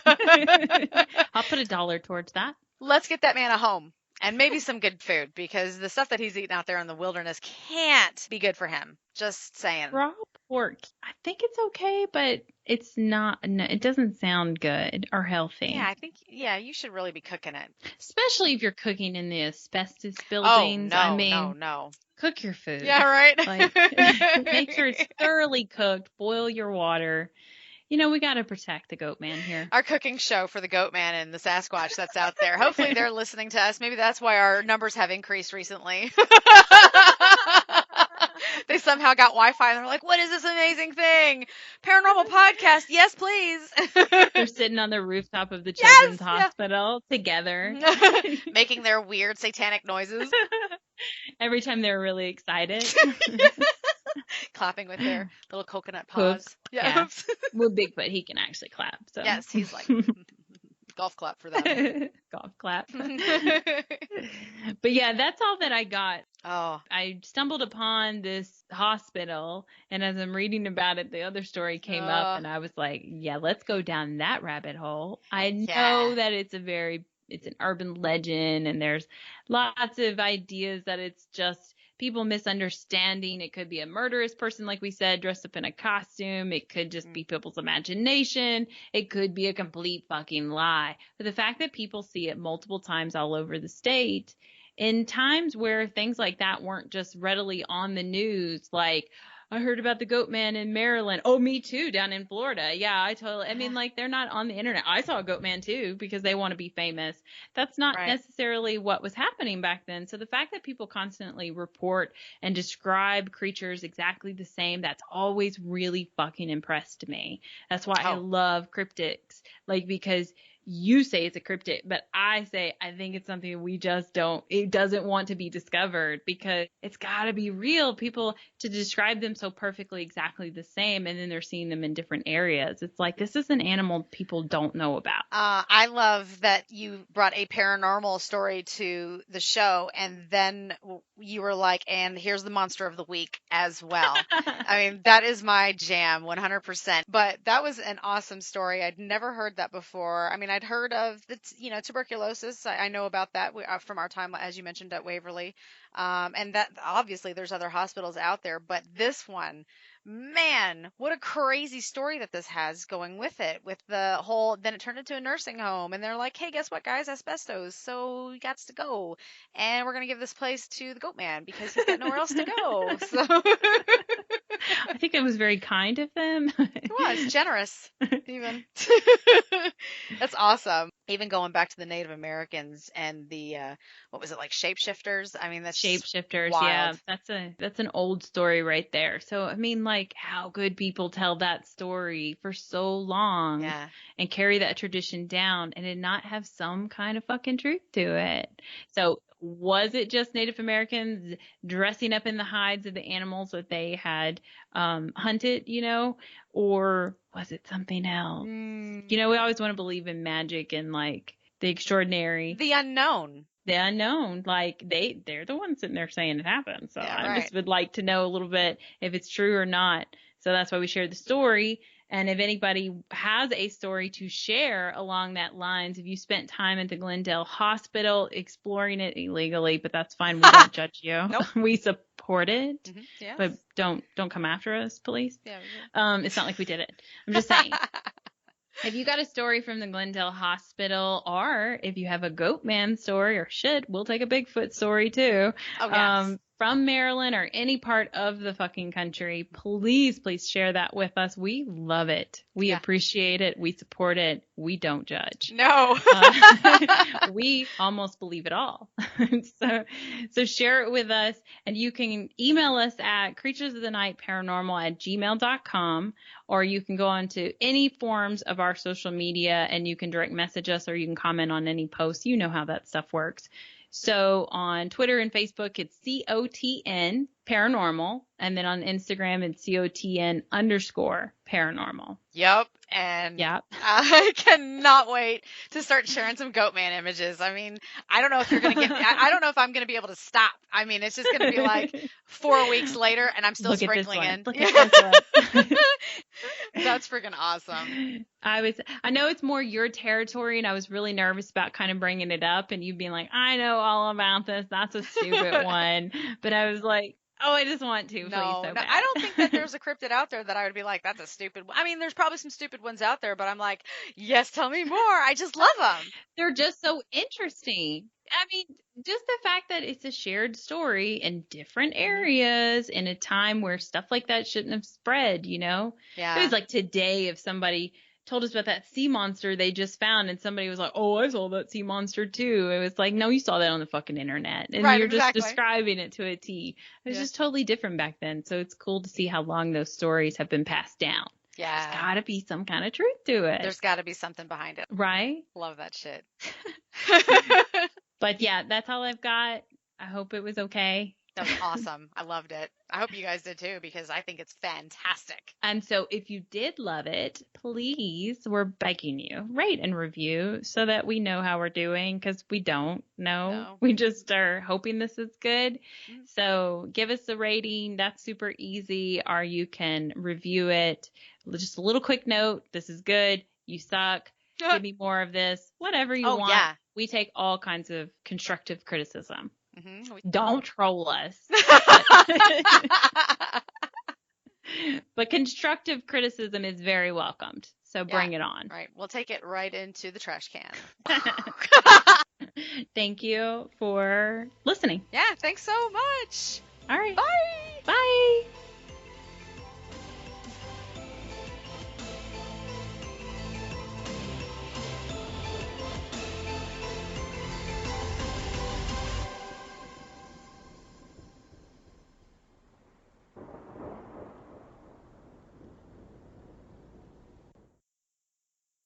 put $1 towards that. Let's get that man a home. And maybe some good food, because the stuff that he's eating out there in the wilderness can't be good for him. Just saying. Raw pork, I think it's okay, but it's not. No, it doesn't sound good or healthy. Yeah, I think. Yeah, you should really be cooking it. Especially if you're cooking in the asbestos buildings. Oh no, no. cook your food. Yeah, right. Like, make sure it's thoroughly cooked. Boil your water. You know, we got to protect the Goatman here. Our cooking show for the Goatman and the Sasquatch that's out there. Hopefully they're listening to us. Maybe that's why our numbers have increased recently. They somehow got Wi-Fi and they're like, what is this amazing thing? Paranormal podcast. Yes, please. They're sitting on the rooftop of the children's hospital together. Making their weird satanic noises. Every time they're really excited. Clapping with their little coconut paws. Yeah. Well, Bigfoot, he can actually clap. So. Yes, he's like, golf clap for that. Golf clap. But yeah, that's all that I got. Oh. I stumbled upon this hospital, and as I'm reading about it, the other story came up, and I was like, yeah, let's go down that rabbit hole. I know that it's an urban legend, and there's lots of ideas that it's just people misunderstanding. It could be a murderous person, like we said, dressed up in a costume. It could just be people's imagination. It could be a complete fucking lie. But the fact that people see it multiple times all over the state in times where things like that weren't just readily on the news, like, I heard about the Goatman in Maryland. Oh, me too, down in Florida. Yeah, I mean, like, they're not on the internet. I saw a Goatman too because they want to be famous. That's not necessarily what was happening back then. So the fact that people constantly report and describe creatures exactly the same, that's always really fucking impressed me. That's why I love cryptics, like, because you say it's a cryptid, but I say I think it's something we just it doesn't want to be discovered because it's got to be real. People to describe them so perfectly exactly the same, and then they're seeing them in different areas. It's like, this is an animal people don't know about. I love that you brought a paranormal story to the show, and then you were like, and here's the monster of the week as well. I mean, that is my jam, 100%. But that was an awesome story. I'd never heard that before. I mean, I'd heard of the, tuberculosis. I know about that from our time, as you mentioned, at Waverly. And that obviously there's other hospitals out there, but this one, man, what a crazy story that this has going with it, with the whole, then it turned into a nursing home, and they're like, hey, guess what, guys, asbestos, so you got to go, and we're going to give this place to the Goatman because he's got nowhere else to go. So I think it was very kind of them. It was generous, even. That's awesome. Even going back to the Native Americans and the what was it, like shapeshifters? I mean, that's shapeshifters. Wild. Yeah, that's an old story right there. So I mean, like, how could people tell that story for so long and carry that tradition down and it not have some kind of fucking truth to it? So was it just Native Americans dressing up in the hides of the animals that they had hunted, or was it something else? We always want to believe in magic and like the extraordinary. The unknown. Like they're the ones sitting there saying it happened. So I just would like to know a little bit if it's true or not. So that's why we shared the story. And if anybody has a story to share along that lines, if you spent time at the Glendale Hospital exploring it illegally, but that's fine. We don't judge you. Nope. We support it. Mm-hmm. Yes. But don't come after us, police. Yeah. It's not like we did it. I'm just saying. If you got a story from the Glendale Hospital, or if you have a Goatman story, or shit, we'll take a Bigfoot story too. Oh, yes. From Maryland or any part of the fucking country, please share that with us. We love it. We appreciate it. We support it. We don't judge. No. We almost believe it all. So share it with us, and you can email us at creaturesofthenightparanormal@gmail.com, or you can go on to any forms of our social media and you can direct message us, or you can comment on any posts. You know how that stuff works. So on Twitter and Facebook, it's COTN Paranormal. And then on Instagram, it's COTN_paranormal. Yep. And I cannot wait to start sharing some Goatman images. I mean, I don't know if I don't know if I'm going to be able to stop. I mean, it's just going to be like 4 weeks later and I'm still sprinkling in. Look at this one. That's freaking awesome. I know it's more your territory, and I was really nervous about kind of bringing it up and you being like, I know all about this. That's a stupid one. But I was like, Oh, I just want to, please, No, so no, bad. I don't think that there's a cryptid out there that I would be like, that's a stupid one. I mean, there's probably some stupid ones out there, but I'm like, yes, tell me more. I just love them. They're just so interesting. I mean, just the fact that it's a shared story in different areas in a time where stuff like that shouldn't have spread, you know? It Yeah. was like today if somebody told us about that sea monster they just found and somebody was like, oh, I saw that sea monster too. It was like, no, you saw that on the fucking internet. And Right, you're just exactly. describing it to a T. It was Yeah. just totally different back then. So it's cool to see how long those stories have been passed down. Yeah. There's gotta be some kind of truth to it. There's got to be something behind it. Right? Love that shit. But yeah, that's all I've got. I hope it was okay. That was awesome. I loved it. I hope you guys did too, because I think it's fantastic. And so if you did love it, please, we're begging you, rate and review so that we know how we're doing, because we don't know. No. We just are hoping this is good. Mm-hmm. So give us a rating. That's super easy. Or you can review it. Just a little quick note. This is good. You suck. Give me more of this. Whatever you want. Yeah. We take all kinds of constructive criticism. Mm-hmm. Don't troll us. But constructive criticism is very welcomed. So bring it on. Right. We'll take it right into the trash can. Thank you for listening. Yeah. Thanks so much. All right. Bye.